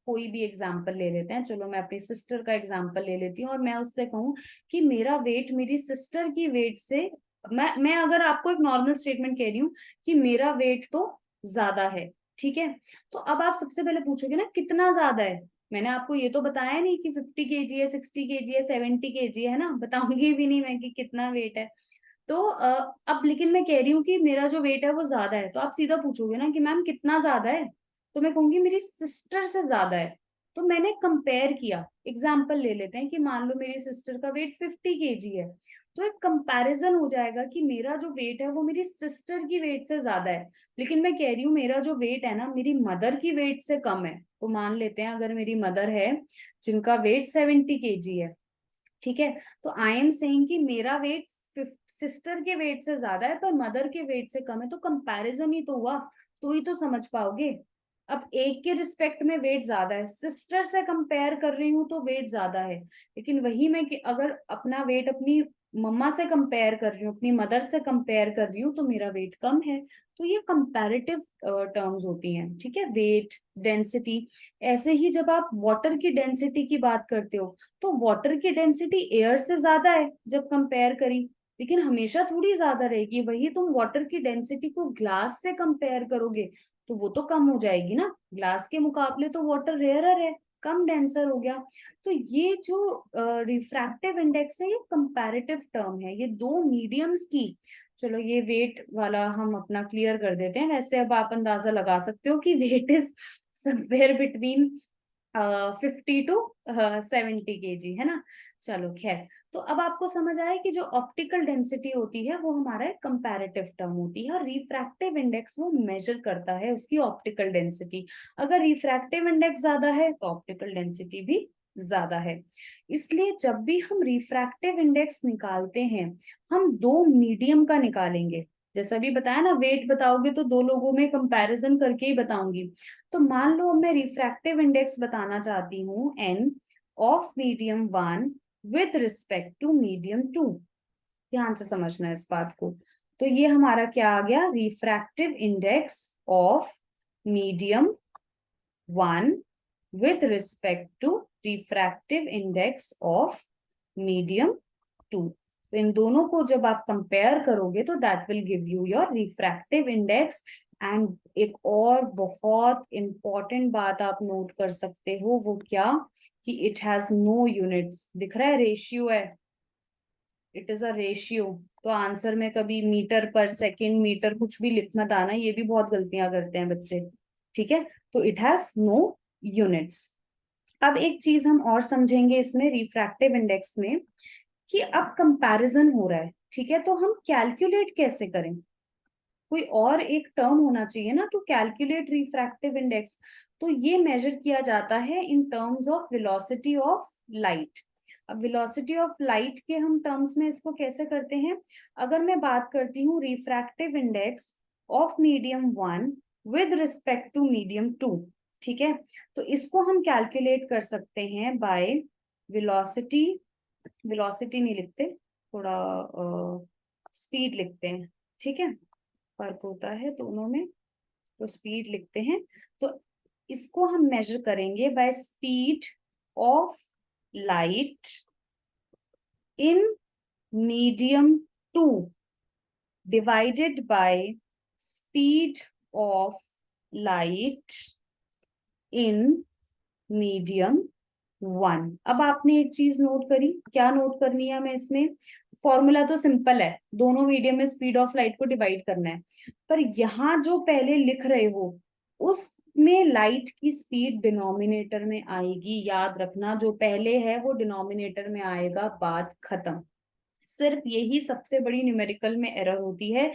कोई भी एग्जाम्पल ले लेते हैं, चलो मैं अपनी सिस्टर का एग्जाम्पल ले लेती हूँ और मैं उससे कहूँ कि मेरा वेट मेरी सिस्टर की वेट से, मैं अगर आपको एक नॉर्मल स्टेटमेंट कह रही हूँ कि मेरा वेट तो ज्यादा है, ठीक है। तो अब आप सबसे पहले पूछोगे ना कितना ज्यादा है, मैंने आपको ये तो बताया नहीं कि 50 kg है, 60 kg है, 70 kg है ना, बताऊंगी भी नहीं मैं कि कितना वेट है। तो अब लेकिन मैं कह रही हूँ कि मेरा जो वेट है वो ज्यादा है, तो आप सीधा पूछोगे ना कि मैम कितना ज्यादा है, तो मैं कहूंगी मेरी सिस्टर से ज्यादा है। तो मैंने कंपेयर किया, एग्जाम्पल ले लेते हैं कि मान लो मेरी सिस्टर का वेट 50 kg है, तो एक कंपैरिजन हो जाएगा कि मेरा जो वेट है वो मेरी सिस्टर की वेट से ज्यादा है। लेकिन मैं कह रही हूँ मेरा जो वेट है ना मेरी मदर की वेट से कम है, तो मान लेते हैं अगर मेरी मदर है जिनका वेट 70 kg है, ठीक है, तो आई एम सेइंग कि मेरा वेट सिस्टर के वेट से ज्यादा है पर मदर के वेट से कम है, तो कंपैरिजन ही तो हुआ, तो ही तो समझ पाओगे। अब एक के रिस्पेक्ट में वेट ज्यादा है, सिस्टर से कंपेयर कर रही हूँ तो वेट ज्यादा है, लेकिन वही मैं अगर अपना वेट अपनी मम्मा से कंपेयर कर रही हूँ, अपनी मदर से कंपेयर कर रही हूँ, तो मेरा वेट कम है। तो ये कंपैरेटिव टर्म्स होती हैं, ठीक है, वेट, डेंसिटी। ऐसे ही जब आप वाटर की डेंसिटी की बात करते हो, तो वाटर की डेंसिटी एयर से ज्यादा है जब कंपेयर करी, लेकिन हमेशा थोड़ी ज्यादा रहेगी। वही तुम वाटर की डेंसिटी को ग्लास से कंपेयर करोगे तो वो तो कम हो जाएगी ना, ग्लास के मुकाबले तो वाटर रेयरर है, कम डेंसर हो गया। तो ये जो रिफ्रैक्टिव इंडेक्स है ये कंपैरेटिव टर्म है, ये दो मीडियम्स की। चलो ये वेट वाला हम अपना क्लियर कर देते हैं, वैसे अब आप अंदाजा लगा सकते हो कि weight is somewhere between 50 to 70 kg, है ना। चलो खैर, तो अब आपको समझ आया कि जो ऑप्टिकल डेंसिटी होती है वो हमारा एक कंपैरेटिव टर्म होती है, और रिफ्रैक्टिव इंडेक्स वो मेजर करता है उसकी ऑप्टिकल डेंसिटी। अगर रिफ्रैक्टिव इंडेक्स ज्यादा है तो ऑप्टिकल डेंसिटी भी ज्यादा है। इसलिए जब भी हम रिफ्रैक्टिव इंडेक्स निकालते हैं हम दो मीडियम का निकालेंगे। जैसा भी बताया ना, वेट बताओगे तो दो लोगों में कंपैरिजन करके ही बताऊंगी। तो मान लो अब मैं रिफ्रैक्टिव इंडेक्स बताना चाहती हूँ n of medium 1 with respect to medium 2। ध्यान से समझना है इस बात को। तो ये हमारा क्या आ गया, refractive index of medium 1 with respect to refractive index of medium 2। तो इन दोनों को जब आप कंपेयर करोगे तो that will give you your refractive index. And एक और बहुत इंपॉर्टेंट बात आप नोट कर सकते हो, वो क्या, कि इट हैज नो यूनिट्स। दिख रहा है रेशियो है, इट इज अ रेशियो। तो आंसर में कभी मीटर पर सेकेंड, मीटर कुछ भी लिख मत आना, ये भी बहुत गलतियां करते हैं बच्चे, ठीक है। तो इट हैज नो यूनिट्स। अब एक चीज हम और समझेंगे इसमें रिफ्रैक्टिव इंडेक्स में, कि अब कंपैरिजन हो रहा है, ठीक है, तो हम कैलकुलेट कैसे करें। कोई और एक टर्म होना चाहिए ना टू कैलकुलेट रिफ्रैक्टिव इंडेक्स। तो ये मेजर किया जाता है in terms of velocity of light. अब वेलोसिटी ऑफ लाइट के हम टर्म्स में इसको कैसे करते हैं, अगर मैं बात करती हूँ refractive index of medium 1 with respect to medium 2, ठीक है, तो इसको हम कैलकुलेट कर सकते हैं बाय वेलोसिटी। वेलोसिटी नहीं लिखते, थोड़ा स्पीड लिखते हैं, ठीक है, फर्क होता है दोनों में, तो स्पीड लिखते हैं। तो इसको हम मेजर करेंगे bye speed of light in medium 2 divided by speed of light in medium 1। अब आपने एक चीज नोट करी, क्या नोट करनी है हमें इसमें, फॉर्मूला तो सिंपल है, दोनों मीडियम में स्पीड ऑफ लाइट को डिवाइड करना है, पर यहाँ जो पहले लिख रहे हो उसमें लाइट की स्पीड डिनोमिनेटर में आएगी। याद रखना, जो पहले है वो डिनोमिनेटर में आएगा, बात खत्म। सिर्फ यही सबसे बड़ी न्यूमेरिकल में एरर होती है।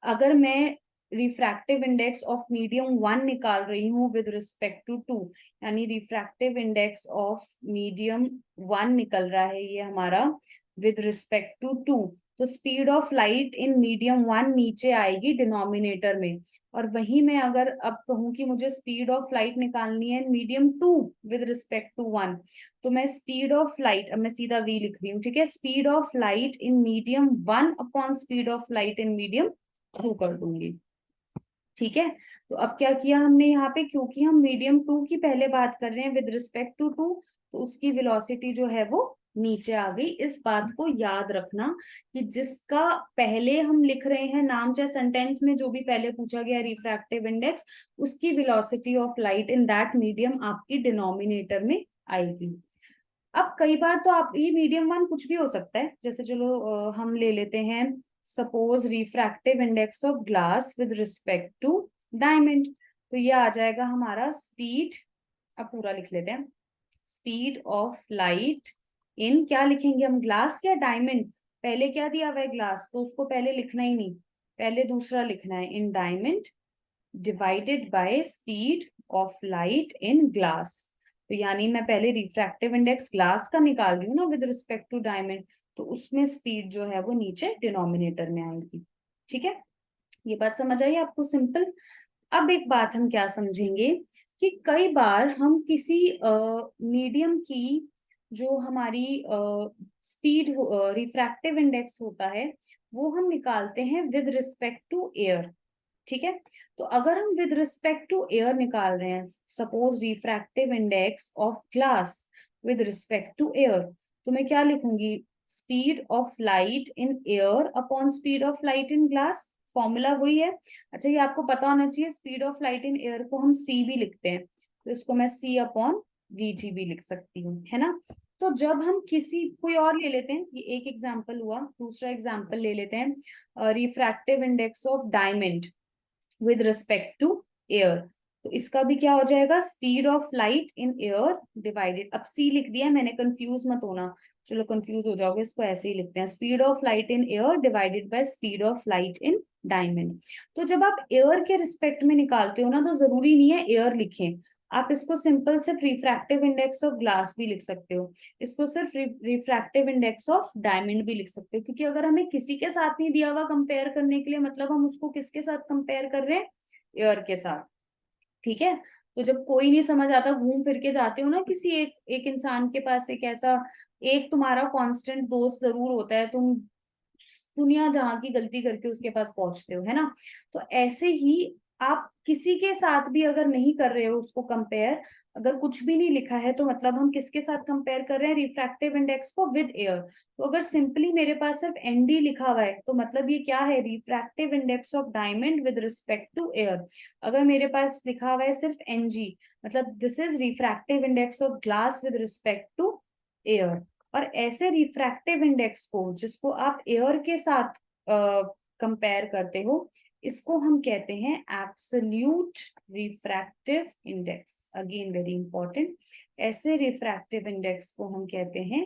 अगर मैं रिफ्रैक्टिव इंडेक्स ऑफ मीडियम 1 निकाल रही हूँ विद रिस्पेक्ट टू 2, यानी रिफ्रैक्टिव इंडेक्स ऑफ मीडियम 1 निकल रहा है ये हमारा विद रिस्पेक्ट टू 2, तो speed of light in medium 1 नीचे आएगी डिनोमिनेटर में, और वहीं मैं अगर अब कहूं कि मुझे स्पीड ऑफ लाइट निकालनी है मीडियम 2 विद रिस्पेक्ट टू 1, तो मैं स्पीड ऑफ लाइट, अब मैं सीधा v लिख रही हूँ, ठीक है, speed of light in medium 1 upon speed of light in medium 2 कर दूंगी। ठीक है, तो अब क्या किया हमने यहाँ पे, क्योंकि हम मीडियम 2 की पहले बात कर रहे हैं विद रिस्पेक्ट टू 2, तो उसकी वेलोसिटी जो है वो नीचे आ गई। इस बात को याद रखना कि जिसका पहले हम लिख रहे हैं नाम, चाहे सेंटेंस में जो भी पहले पूछा गया रिफ्रैक्टिव इंडेक्स, उसकी velocity of light in that medium आपकी डिनोमिनेटर में आएगी। अब कई बार तो आप ये मीडियम 1 कुछ भी हो सकता है, जैसे चलो हम ले लेते हैं suppose refractive index of glass with respect to diamond, तो ये आ जाएगा हमारा स्पीड, अब पूरा लिख लेते हैं, स्पीड ऑफ लाइट इन, क्या लिखेंगे हम, ग्लास या डायमंड, पहले क्या दिया हुआ है ग्लास, तो उसको पहले लिखना ही नहीं, पहले दूसरा लिखना है, in diamond divided by speed of light in glass. तो यानी मैं पहले रिफ्रैक्टिव इंडेक्स ग्लास का निकाल रही हूँ ना विद रिस्पेक्ट टू डायमंड, तो उसमें स्पीड जो है वो नीचे डिनोमिनेटर में आएगी। ठीक है, ये बात समझ आई आपको, सिंपल। अब एक बात हम क्या समझेंगे कि कई बार हम किसी मीडियम की जो हमारी स्पीड रिफ्रैक्टिव इंडेक्स होता है वो हम निकालते हैं विद रिस्पेक्ट टू एयर। ठीक है, तो अगर हम विद रिस्पेक्ट टू एयर निकाल रहे हैं, suppose refractive index of glass with respect to air, तो मैं क्या लिखूंगी, speed of light in air upon speed of light in glass, formula वही है। अच्छा, ये आपको पता होना चाहिए, speed of light in air को हम c भी लिखते हैं, तो इसको मैं c अपॉन vg भी लिख सकती हूँ, है ना। तो जब हम किसी, कोई और ले लेते हैं, ये एक एग्जाम्पल हुआ, दूसरा एग्जाम्पल ले लेते हैं, refractive index of diamond with respect to air, तो इसका भी क्या हो जाएगा, speed of light in air divided, अब सी लिख दिया मैंने, कंफ्यूज मत होना, चलो कंफ्यूज हो जाओगे, इसको ऐसे ही लिखते हैं, speed of light in air divided by speed of light in diamond. तो जब आप एयर के रिस्पेक्ट में निकालते हो ना, तो जरूरी नहीं है एयर लिखें, आप इसको सिंपल सिर्फ रिफ्रैक्टिव इंडेक्स ऑफ ग्लास भी लिख सकते हो, इसको सिर्फ रिफ्रैक्टिव इंडेक्स ऑफ डायमंड भी लिख सकते हो, क्योंकि अगर हमें किसी के साथ नहीं दिया हुआ कंपेयर करने के लिए, मतलब हम उसको किसके साथ कंपेयर कर रहे हैं, एयर के साथ। ठीक है, तो जब कोई नहीं समझ आता, घूम फिर के जाते हो ना किसी एक एक इंसान के पास, एक ऐसा एक तुम्हारा कांस्टेंट दोस्त जरूर होता है, तुम दुनिया जहां की गलती करके उसके पास पहुंचते हो, है ना। तो ऐसे ही आप किसी के साथ भी अगर नहीं कर रहे हो उसको कंपेयर, अगर कुछ भी नहीं लिखा है, तो मतलब हम किसके साथ कंपेयर कर रहे हैं, रिफ्रैक्टिव इंडेक्स को विद एयर। तो अगर सिंपली मेरे पास सिर्फ एनडी लिखा हुआ है, तो मतलब ये क्या है, refractive index of diamond with respect to air. अगर मेरे पास लिखा हुआ है सिर्फ एनजी, मतलब this is refractive index of glass with respect to air. और ऐसे रिफ्रैक्टिव इंडेक्स को जिसको आप एयर के साथ कंपेयर करते हो, इसको हम कहते हैं absolute refractive index. Again very important, ऐसे रिफ्रैक्टिव इंडेक्स को हम कहते हैं,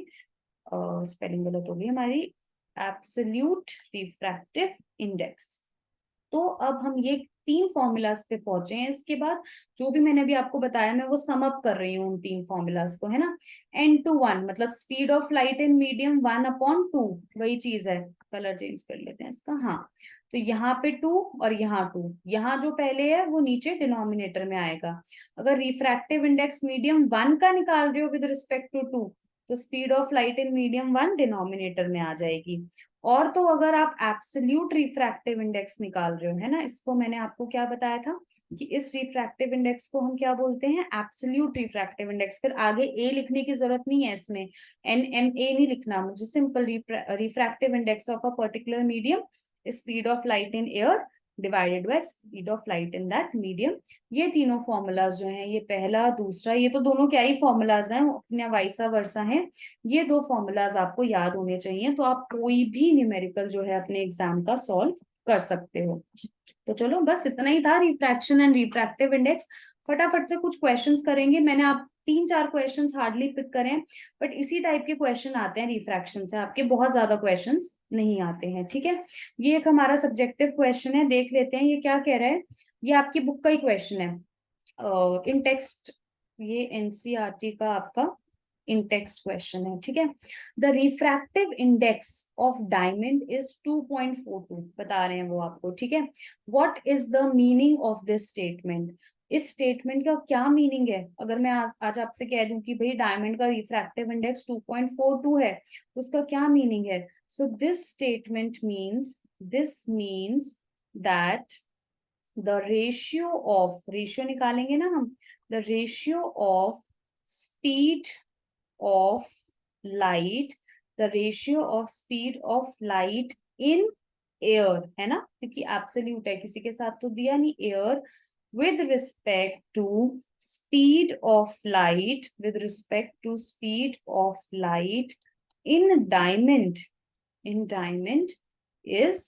स्पेलिंग गलत हो गई हमारी, एब्सोल्यूट रिफ्रैक्टिव इंडेक्स। तो अब हम ये 3 फॉर्मूलाज पे पहुंचे हैं, इसके बाद जो भी मैंने अभी आपको बताया, मैं वो सम अप कर रही हूँ उन 3 फॉर्मूलाज को, है ना। n/1 मतलब speed of light in medium 1/2, वही चीज है, कलर चेंज कर लेते हैं इसका, हाँ। तो यहाँ पे 2 और यहाँ 2, यहाँ जो पहले है वो नीचे डिनोमिनेटर में आएगा। अगर रिफ्रैक्टिव इंडेक्स मीडियम 1 का निकाल रहे हो विद रिस्पेक्ट टू 2, तो speed of light in medium 1 denominator में आ जाएगी। और तो अगर आप एब्सोल्यूट रिफ्रैक्टिव इंडेक्स निकाल रहे हो, है ना, इसको मैंने आपको क्या बताया था कि इस रिफ्रैक्टिव इंडेक्स को हम क्या बोलते हैं, एब्सोल्यूट रिफ्रैक्टिव इंडेक्स। फिर आगे ए लिखने की जरूरत नहीं है इसमें, NMA नहीं लिखना मुझे, simple refractive index of a particular medium, speed of light in air divided by speed of light in that medium. ये तीनों फॉर्मूलाज जो हैं, ये पहला दूसरा, ये तो दोनों क्या ही फॉर्मूलाज हैं, अपने वाइसा वर्सा हैं, ये 2 फॉर्मूलाज आपको याद होने चाहिए, तो आप कोई भी न्यूमेरिकल जो है अपने एग्जाम का सॉल्व कर सकते हो। तो चलो बस इतना ही था, रिफ्रैक्शन एंड रिफ्रैक्टिव इंडेक्स। फटाफट से कुछ क्वेश्चंस करेंगे, मैंने आप 3-4 क्वेश्चंस हार्डली पिक करे हैं, बट इसी टाइप के क्वेश्चन आते हैं रिफ्रैक्शन से, आपके बहुत ज्यादा क्वेश्चंस नहीं आते हैं। ठीक है, ये एक हमारा सब्जेक्टिव क्वेश्चन है, देख लेते हैं ये क्या कह रहा है। ये आपकी बुक का ही क्वेश्चन है, इन टेक्स्ट, ये एनसीईआरटी का आपका इन टेक्स्ट क्वेश्चन है, ठीक है। The refractive index of diamond is 2.42 बता रहे हैं वो आपको, ठीक है। What is the meaning of this statement, इस स्टेटमेंट का क्या मीनिंग है। अगर मैं आज आपसे कह दूं कि भाई डायमंड का रिफ्रैक्टिव इंडेक्स 2.42 है, उसका क्या मीनिंग है। So this statement means, this means that the ratio निकालेंगे ना हम, the ratio of speed of light, the ratio of speed of light in air, है ना, क्योंकि एब्सोल्यूट है, किसी के साथ तो दिया नहीं, air, with respect to speed of light, with respect to speed of light in diamond is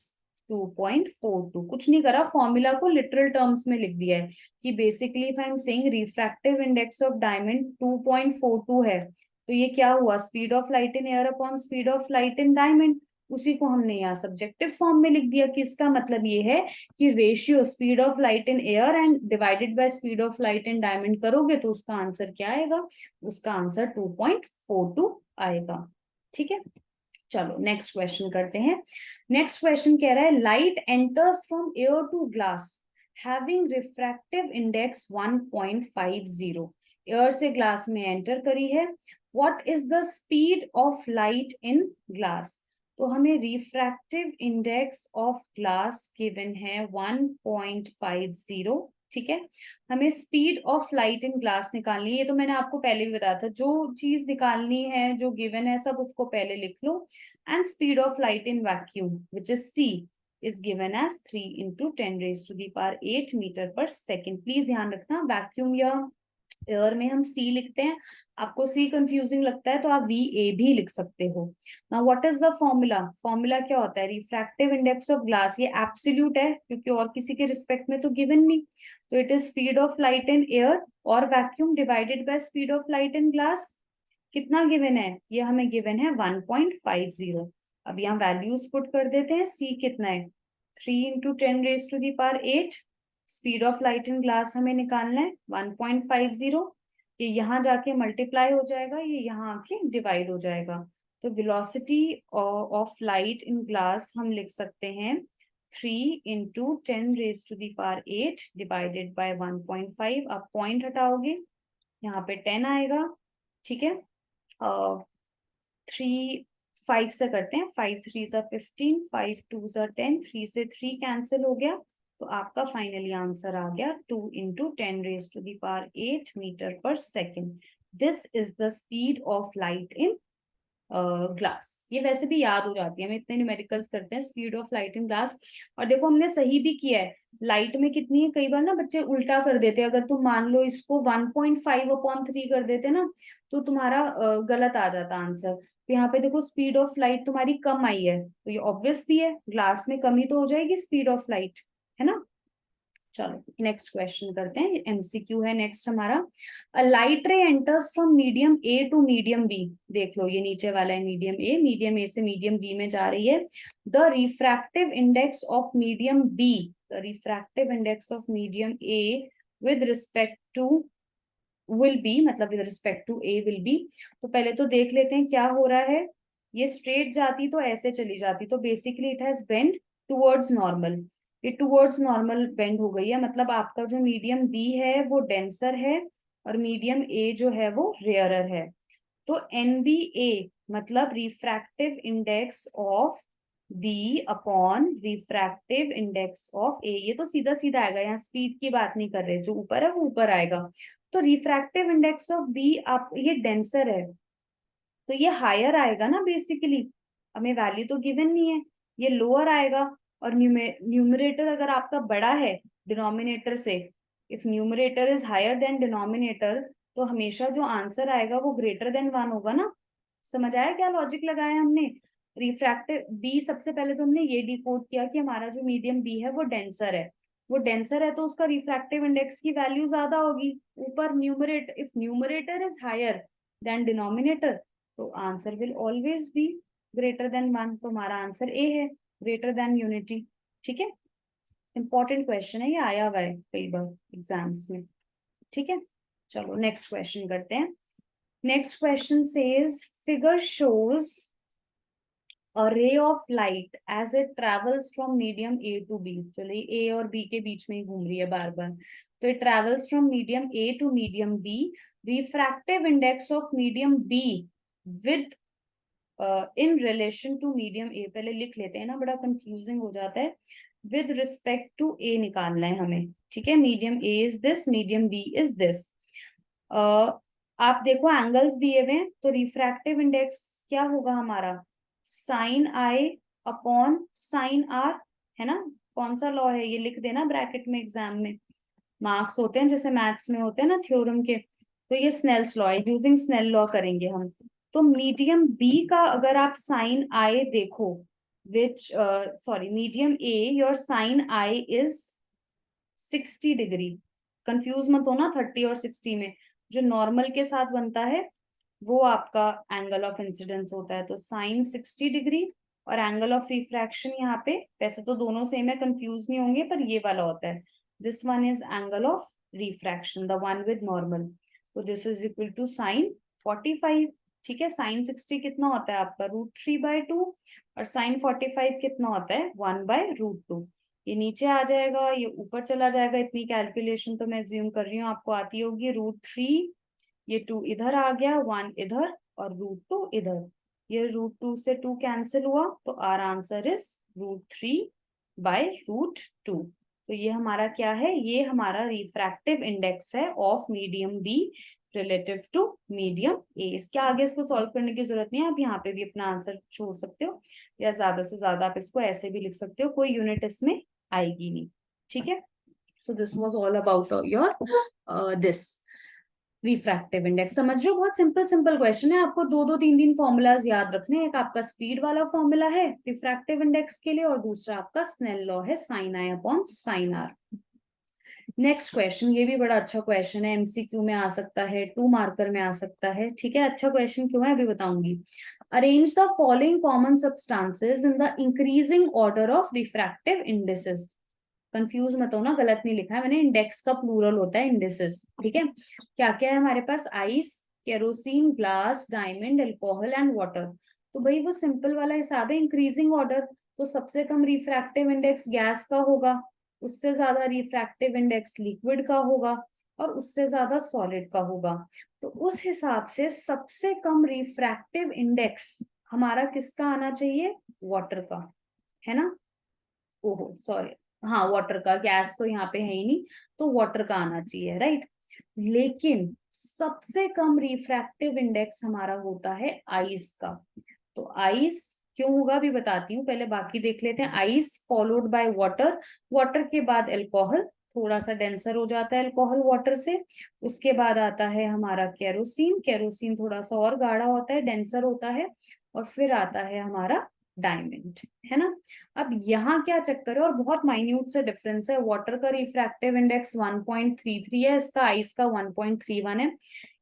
2.42। कुछ नहीं करा, फॉर्मूला को लिटरल टर्म्स में लिख दिया है कि basically if I am saying refractive index of diamond 2.42 है, तो ये क्या हुआ, speed of light in air upon speed of light in diamond. उसी को हमने यहाँ सब्जेक्टिव फॉर्म में लिख दिया कि इसका मतलब ये है कि ratio speed of light in air and divided by speed of light in diamond करोगे तो उसका आंसर क्या आएगा, उसका आंसर 2.42 आएगा, ठीक है। चलो नेक्स्ट क्वेश्चन करते हैं। नेक्स्ट क्वेश्चन कह रहा है light enters from air to glass having refractive index 1.50, air से ग्लास में एंटर करी है, what is the speed of light in glass. तो हमें refractive index of glass given है 1.50, ठीक है। हमें speed of light in glass निकालनी है, ये तो मैंने आपको पहले भी बताया था, जो चीज निकालनी है जो गिवन है सब उसको पहले लिख लो। And speed of light in vacuum which is C is given as 3 into 10 raised to the power 8 metre पर सेकेंड। प्लीज ध्यान रखना वैक्यूम या एयर में हम सी लिखते हैं, आपको सी कंफ्यूजिंग लगता है तो आप वी ए भी लिख सकते हो। Now what is the formula, formula क्या होता है, रिफ्रैक्टिव इंडेक्स ऑफ ग्लास, ये एब्सोल्यूट है क्योंकि और किसी के रिस्पेक्ट में तो गिवन नहीं, तो it is speed of light in air और vacuum divided by speed of light in glass. कितना गिवन है, ये हमें गिवन है 1.50। अब यहाँ वैल्यूज पुट कर देते हैं, सी कितना है 3 into 10 raised to the power 8, speed of light in glass हमें निकालना है 1.50, ये यहाँ जाके मल्टीप्लाई हो जाएगा, ये यहाँ आके डिवाइड हो जाएगा, तो velocity of light in glass हम लिख सकते हैं 3 into 10 raised to the power 8 divided by 1.5। आप पॉइंट हटाओगे यहाँ पे 10 आएगा, ठीक है। 3 5 से करते हैं, 5 3 ज़ा 15, 5 2 ज़ा 10, 3 से 3 कैंसिल हो गया, तो आपका फाइनली आंसर आ गया 2 into 10 raised to the power 8 metre पर second. This is the speed of light in glass. ये वैसे भी याद हो जाती है, हम इतने न्यूमेरिकल्स करते हैं, speed of light in glass. और देखो हमने सही भी किया है, लाइट में कितनी है, कई बार ना बच्चे उल्टा कर देते हैं, अगर तुम मान लो इसको 1.5/3 कर देते ना तो तुम्हारा गलत आ जाता आंसर। तो यहाँ पे देखो स्पीड ऑफ लाइट तुम्हारी कम आई है, तो ये ऑब्वियस भी है, ग्लास में कमी तो हो जाएगी स्पीड ऑफ लाइट, है ना। चलो नेक्स्ट क्वेश्चन करते हैं, एमसीक्यू है नेक्स्ट हमारा। A light ray enters from medium A to medium B, देख लो ये नीचे वाला है मीडियम ए से मीडियम बी में जा रही है। The refractive index of medium B, the refractive index of medium A with respect to will be, मतलब with respect to A will be. तो पहले तो देख लेते हैं क्या हो रहा है, ये स्ट्रेट जाती तो ऐसे चली जाती, तो basically it has bend towards normal, ये टुवर्ड्स नॉर्मल बेंड हो गई है, मतलब आपका जो मीडियम बी है वो डेंसर है और मीडियम ए जो है वो रेयरर है। तो एनबीए मतलब refractive index of B upon refractive index of A, ये तो सीधा सीधा आएगा, यहाँ स्पीड की बात नहीं कर रहे, जो ऊपर है वो ऊपर आएगा। तो रिफ्रैक्टिव इंडेक्स ऑफ बी, आप ये डेंसर है तो ये हायर आएगा ना बेसिकली, हमें वैल्यू तो गिवन नहीं है, ये लोअर आएगा। और न्यूमरेटर अगर आपका बड़ा है डिनोमिनेटर से, if numerator is higher than denominator, तो हमेशा जो आंसर आएगा वो ग्रेटर देन 1 होगा ना। समझ आया क्या लॉजिक लगाया हमने। रिफ्रैक्टिव बी, सबसे पहले तो हमने ये डिकोड किया कि हमारा जो मीडियम बी है वो डेंसर है, वो डेंसर है तो उसका रिफ्रैक्टिव इंडेक्स की वैल्यू ज्यादा होगी ऊपर numerator, if numerator is higher than denominator तो answer will always be greater than 1, तो हमारा आंसर ए है, ग्रेटर देन यूनिटी, ठीक है। इंपॉर्टेंट क्वेश्चन है, ये आया हुआ है कई बार एग्जाम्स में, ठीक है। चलो नेक्स्ट क्वेश्चन करते हैं। Next question says, figure shows a ray of light as it travels from medium A to B. चलिए A और B के बीच में ही घूम रही है बार बार. तो it travels from medium A to medium B. Refractive index of medium B with in relation to medium A. पहले लिख लेते हैं ना, बड़ा कंफ्यूजिंग हो जाता है. With respect to A निकालना है हमें. ठीक है, medium A is this, medium B is this. आप देखो एंगल्स दिए हुए हैं, तो रिफ्रैक्टिव इंडेक्स क्या होगा हमारा, साइन आई अपॉन साइन आर, है ना. कौन सा लॉ है ये लिख देना ब्रैकेट में, एग्जाम में मार्क्स होते हैं जैसे मैथ्स में होते हैं ना थ्योरम के. तो ये स्नेल्स लॉ है, यूजिंग स्नेल लॉ करेंगे हम. तो मीडियम बी का अगर आप साइन आई देखो, which sorry medium A, your sine i is 60 degree. Confuse मत होना 30 और 60 में. जो नॉर्मल के साथ बनता है वो आपका एंगल ऑफ इंसिडेंस होता है. तो साइन 60 डिग्री और एंगल ऑफ रिफ्रैक्शन यहाँ पे, वैसे तो दोनों सेम है, कंफ्यूज नहीं होंगे, पर ये वाला होता है. This one is angle of refraction, the one with normal. तो this is equal to sine 45. ठीक है, साइन 60 कितना होता है आपका, √3/2, और साइन 45 कितना होता है, 1/√2. ये नीचे आ जाएगा, ये ऊपर चला जाएगा. इतनी कैलकुलेशन तो मैं एज्यूम कर रही हूँ आपको आती होगी. √3, ये 2 इधर आ गया, 1 इधर और √2 इधर. ये √2 से 2 कैंसिल हुआ, तो आर आंसर इज √3/√2. तो ये हमारा क्या है, ये हमारा रिफ्रैक्टिव इंडेक्स है of medium B relative to medium A. इसके आगे इसको सॉल्व करने की जरूरत नहीं है, आप यहाँ पे भी अपना आंसर छोड़ सकते हो, या ज्यादा से ज्यादा आप इसको ऐसे भी लिख सकते हो, कोई यूनिट इसमें आएगी नहीं. ठीक है, so this was all about your this refractive index. समझ रहे हो, बहुत सिंपल सिंपल क्वेश्चन है. आपको 2-2 3-3 फॉर्मूलाज याद रखने हैं. एक आपका स्पीड वाला फॉर्मूला है रिफ्रैक्टिव इंडेक्स के लिए, और दूसरा आपका स्नेल लॉ है, साइन आई upon sine r. Next question, ये भी बड़ा अच्छा क्वेश्चन है, एमसीक्यू में आ सकता है, 2 मार्कर में आ सकता है. ठीक है, अच्छा क्वेश्चन क्यों है अभी बताऊंगी. Arrange the following common substances in the increasing order of refractive indices. Confuse मत हो ना, गलत नहीं लिखा है मैंने, इंडेक्स का प्लूरल होता है इंडिसेस. ठीक है, क्या क्या है हमारे पास, ice, kerosene, glass, diamond, alcohol and water. तो भाई वो सिंपल वाला हिसाब है, इंक्रीजिंग ऑर्डर. तो सबसे कम रिफ्रैक्टिव इंडेक्स गैस का होगा, उससे ज्यादा रिफ्रैक्टिव इंडेक्स लिक्विड का होगा, और उससे ज्यादा सॉलिड का होगा. तो उस हिसाब से सबसे कम रिफ्रैक्टिव इंडेक्स हमारा किसका आना चाहिए, वाटर का, है ना. ओहो सॉरी, हाँ वाटर का, गैस तो यहाँ पे है ही नहीं, तो वाटर का आना चाहिए, राइट. लेकिन सबसे कम रिफ्रैक्टिव इंडेक्स हमारा होता है आइस का. तो आइस क्यों होगा अभी बताती हूँ, पहले बाकी देख लेते हैं. Ice followed by water, water के बाद अल्कोहल, थोड़ा सा डेंसर हो जाता है अल्कोहल वाटर से. उसके बाद आता है हमारा केरोसिन, केरोसिन थोड़ा सा और गाढ़ा होता है, डेंसर होता है. और फिर आता है हमारा डायमंड, है ना. अब यहाँ क्या चक्कर है, और बहुत माइन्यूट से डिफरेंस है. वाटर का रिफ्रैक्टिव इंडेक्स 1.33 है, इसका आइस का 1.31 है.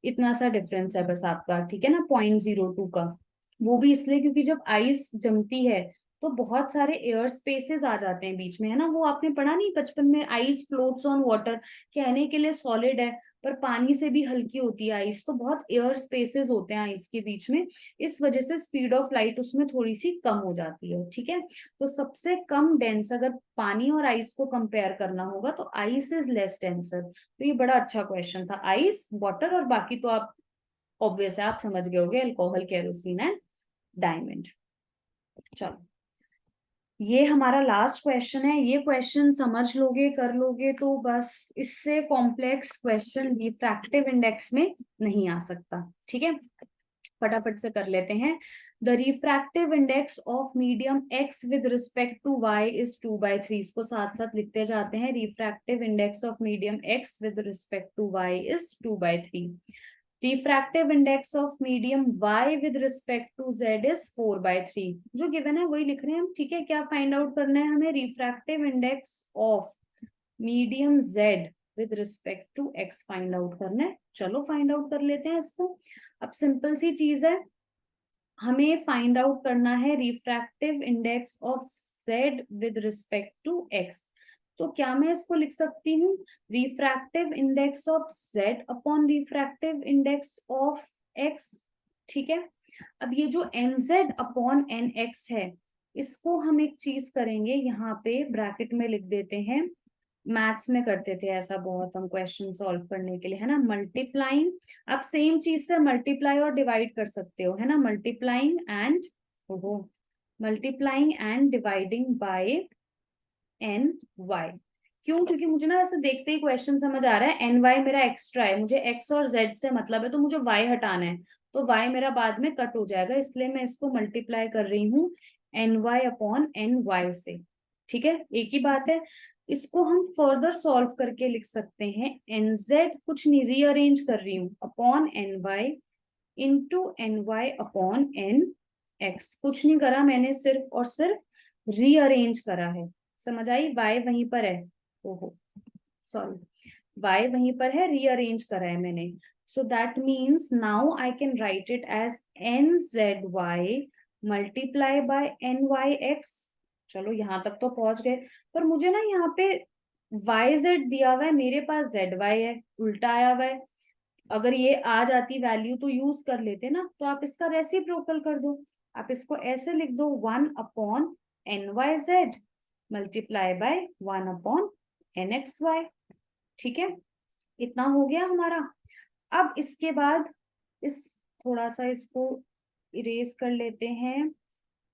इतना सा डिफरेंस है बस आपका, ठीक है ना, 0.02 का. वो भी इसलिए क्योंकि जब आइस जमती है तो बहुत सारे एयर स्पेसेस आ जाते हैं बीच में, है ना. वो आपने पढ़ा नहीं बचपन में, आइस फ्लोट्स ऑन वाटर, कहने के लिए सॉलिड है पर पानी से भी हल्की होती है आइस, तो बहुत एयर स्पेसेस होते हैं आइस के बीच में. इस वजह से स्पीड ऑफ लाइट उसमें थोड़ी सी कम हो जाती है. ठीक है, तो सबसे कम डेंस अगर पानी और आइस को कंपेयर करना होगा तो आइस इज लेस डेंसर. तो ये बड़ा अच्छा क्वेश्चन था. आइस, वाटर, और बाकी तो आप ऑब्वियस है, आप समझ गए होगे, अल्कोहल, केरोसिन एंड डायमंड. चलो, ये हमारा लास्ट क्वेश्चन है. ये क्वेश्चन समझ लोगे, कर लोगे तो बस, इससे कॉम्प्लेक्स क्वेश्चन रिफ्रैक्टिव इंडेक्स में नहीं आ सकता. ठीक है, फटाफट से कर लेते हैं. The refractive index of medium X with respect to Y is 2/3. इसको साथ साथ लिखते जाते हैं. Refractive index of medium X with respect to Y is 2/3. Refractive index of medium y with respect to z is 4/3. जो given है वही लिख रहे हैं हम. ठीक है, क्या फाइंड आउट करना है हमें, refractive index of medium z with respect to x find out करना है. चलो फाइंड आउट कर लेते हैं इसको. अब सिंपल सी चीज है, हमें फाइंड आउट करना है refractive index of z with respect to x. तो क्या मैं इसको लिख सकती हूँ, refractive index of z upon refractive index of x, ठीक है। अब ये जो nz अपॉन nx है, इसको हम एक चीज करेंगे, यहाँ पे ब्रैकेट में लिख देते हैं। मैथ्स में करते थे ऐसा बहुत हम क्वेश्चन सॉल्व करने के लिए, है ना, मल्टीप्लाइंग। आप सेम चीज से मल्टीप्लाई और डिवाइड कर सकते हो, है ना, multiplying and dividing by n y. क्यों? क्योंकि मुझे ना वैसे देखते ही क्वेश्चन समझ आ रहा है एन वाई मेरा एक्स्ट्रा है, मुझे एक्स और जेड से मतलब है, तो मुझे वाई हटाना है, तो वाई मेरा बाद में कट हो जाएगा, इसलिए मैं इसको मल्टीप्लाई कर रही हूँ n y upon n y से, ठीक है, एक ही बात है। इसको हम फर्दर सॉल्व करके लिख सकते हैं, एन जेड कुछ नहीं, रीअरेंज कर रही हूँ, upon n y into n y upon n x, कुछ नहीं करा मैंने, सिर्फ और सिर्फ रीअरेंज करा है। समझ आई? y वहीं पर है, ओहो सॉरी, y वहीं पर है, रीअरेंज करा है मैंने। So that means now I can write it as n z y multiply by n y x. चलो यहां तक तो पहुंच गए, पर मुझे ना यहाँ पे वाई जेड दिया हुआ है, मेरे पास जेड वाई है, उल्टा आया हुआ है। अगर ये आ जाती वैल्यू तो यूज कर लेते ना, तो आप इसका रेसिप्रोकल कर दो, आप इसको ऐसे लिख दो, 1 upon n y z multiply by 1 upon nxy, ठीक है, इतना हो गया हमारा। अब इसके बाद इस थोड़ा सा इसको इरेज कर लेते हैं,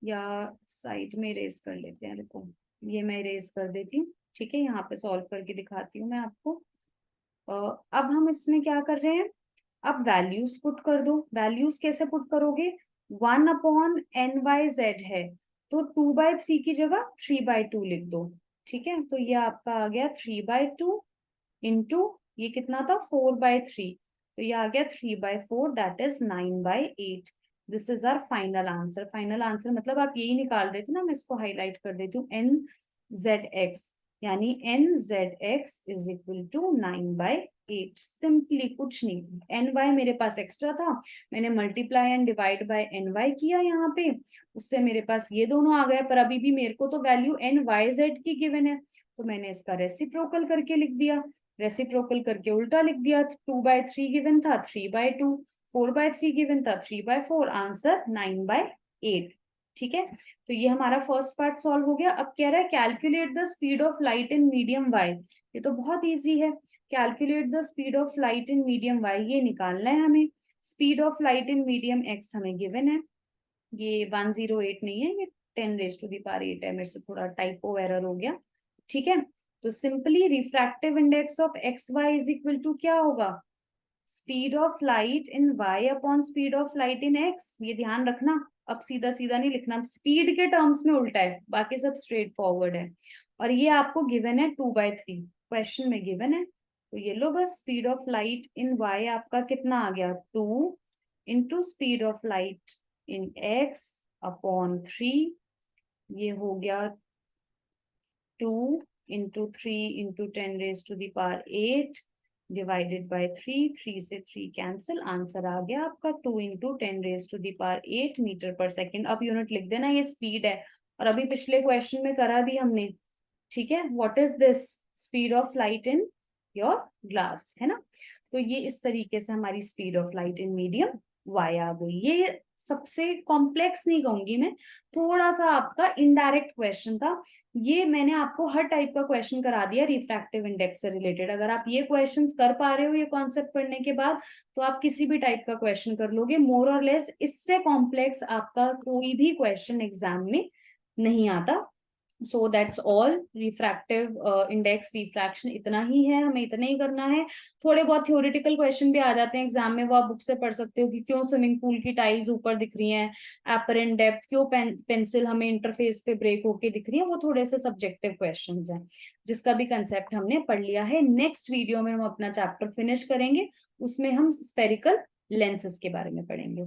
या साइड में इरेज कर लेते हैं, देखो ये मैं इरेज कर देती हूँ, ठीक है, यहाँ पे सॉल्व करके दिखाती हूँ मैं आपको। अब हम इसमें क्या कर रहे हैं, अब वैल्यूज पुट कर दो। वैल्यूज कैसे पुट करोगे, 1/n/z है, तो 2/3 की जगह 3/2 लिख दो, ठीक है, तो ये आपका आ गया 3/2 इंटू ये कितना था 4/3, तो ये आ गया 3/4, that is 9/8। This is our final answer. Final answer मतलब आप यही निकाल रहे थे ना, मैं इसको हाईलाइट कर देती हूँ, nzx, यानी nzx is equal to 9/8। Simply कुछ नहीं, एन वाई मेरे पास एक्स्ट्रा था, मैंने multiply and divide by n y किया यहाँ पे, उससे मेरे पास ये दोनों आ गए, पर अभी भी मेरे को तो वैल्यू एन वाई जेड की गिवन है, तो मैंने इसका रेसिप्रोकल करके लिख दिया, रेसिप्रोकल करके उल्टा लिख दिया, 2/3 गिवन था 3/2, 4/3 गिवन था 3/4, आंसर 9/8, ठीक है। तो ये हमारा फर्स्ट पार्ट सॉल्व हो गया। अब कह रहा है calculate the speed of light in medium y, ये तो बहुत इजी है, calculate the speed of light in medium y, ये निकालना है हमें। Speed of light in medium x हमें गिवन है, ये 108 नहीं है, ये 10⁸ है, मेरे से थोड़ा टाइपो एरर हो गया, ठीक है। तो simply refractive index of x y is equal to क्या होगा, speed of light in y upon speed of light in x, ये ध्यान रखना। अब सीधा सीधा नहीं लिखना, स्पीड के टर्म्स में उल्टा है, बाकी सब स्ट्रेट फॉरवर्ड है। और ये आपको गिवन है 2/3, क्वेश्चन में गिवन है, तो ये लो बस, speed of light in y आपका कितना आ गया, 2 into speed of light in x upon 3, ये हो गया 2 इंटू 3 इंटू 10⁸8 डिवाइडेड बाय 3, 3 से 3 कैंसिल, आंसर आ गया आपका 2 इंटू 10⁸8 मीटर पर सेकेंड। अब यूनिट लिख देना, ये स्पीड है, और अभी पिछले क्वेश्चन में करा भी हमने, ठीक है, what is this, speed of light in your glass, है ना। तो ये इस तरीके से हमारी speed of light in medium Y आ गई। ये सबसे कॉम्प्लेक्स नहीं कहूंगी मैं, थोड़ा सा आपका इनडायरेक्ट क्वेश्चन था, ये मैंने आपको हर टाइप का क्वेश्चन करा दिया रिफ्रैक्टिव इंडेक्स से रिलेटेड। अगर आप ये क्वेश्चंस कर पा रहे हो ये कॉन्सेप्ट पढ़ने के बाद, तो आप किसी भी टाइप का क्वेश्चन कर लोगे मोर और लेस, इससे कॉम्प्लेक्स आपका कोई भी क्वेश्चन एग्जाम में नहीं आता। So that's all, refractive index, refraction इतना ही है, हमें इतना ही करना है। थोड़े बहुत थ्योरेटिकल क्वेश्चन भी आ जाते हैं एग्जाम में, वो आप बुक से पढ़ सकते हो कि क्यों स्विमिंग पूल की टाइल्स ऊपर दिख रही हैं, एपरेंट डेप्थ, क्यों पेंसिल हमें इंटरफेस पे ब्रेक होके दिख रही है, वो थोड़े से सब्जेक्टिव क्वेश्चंस हैं, जिसका भी कंसेप्ट हमने पढ़ लिया है। नेक्स्ट वीडियो में हम अपना चैप्टर फिनिश करेंगे, उसमें हम स्फेरिकल लेंसेज के बारे में पढ़ेंगे।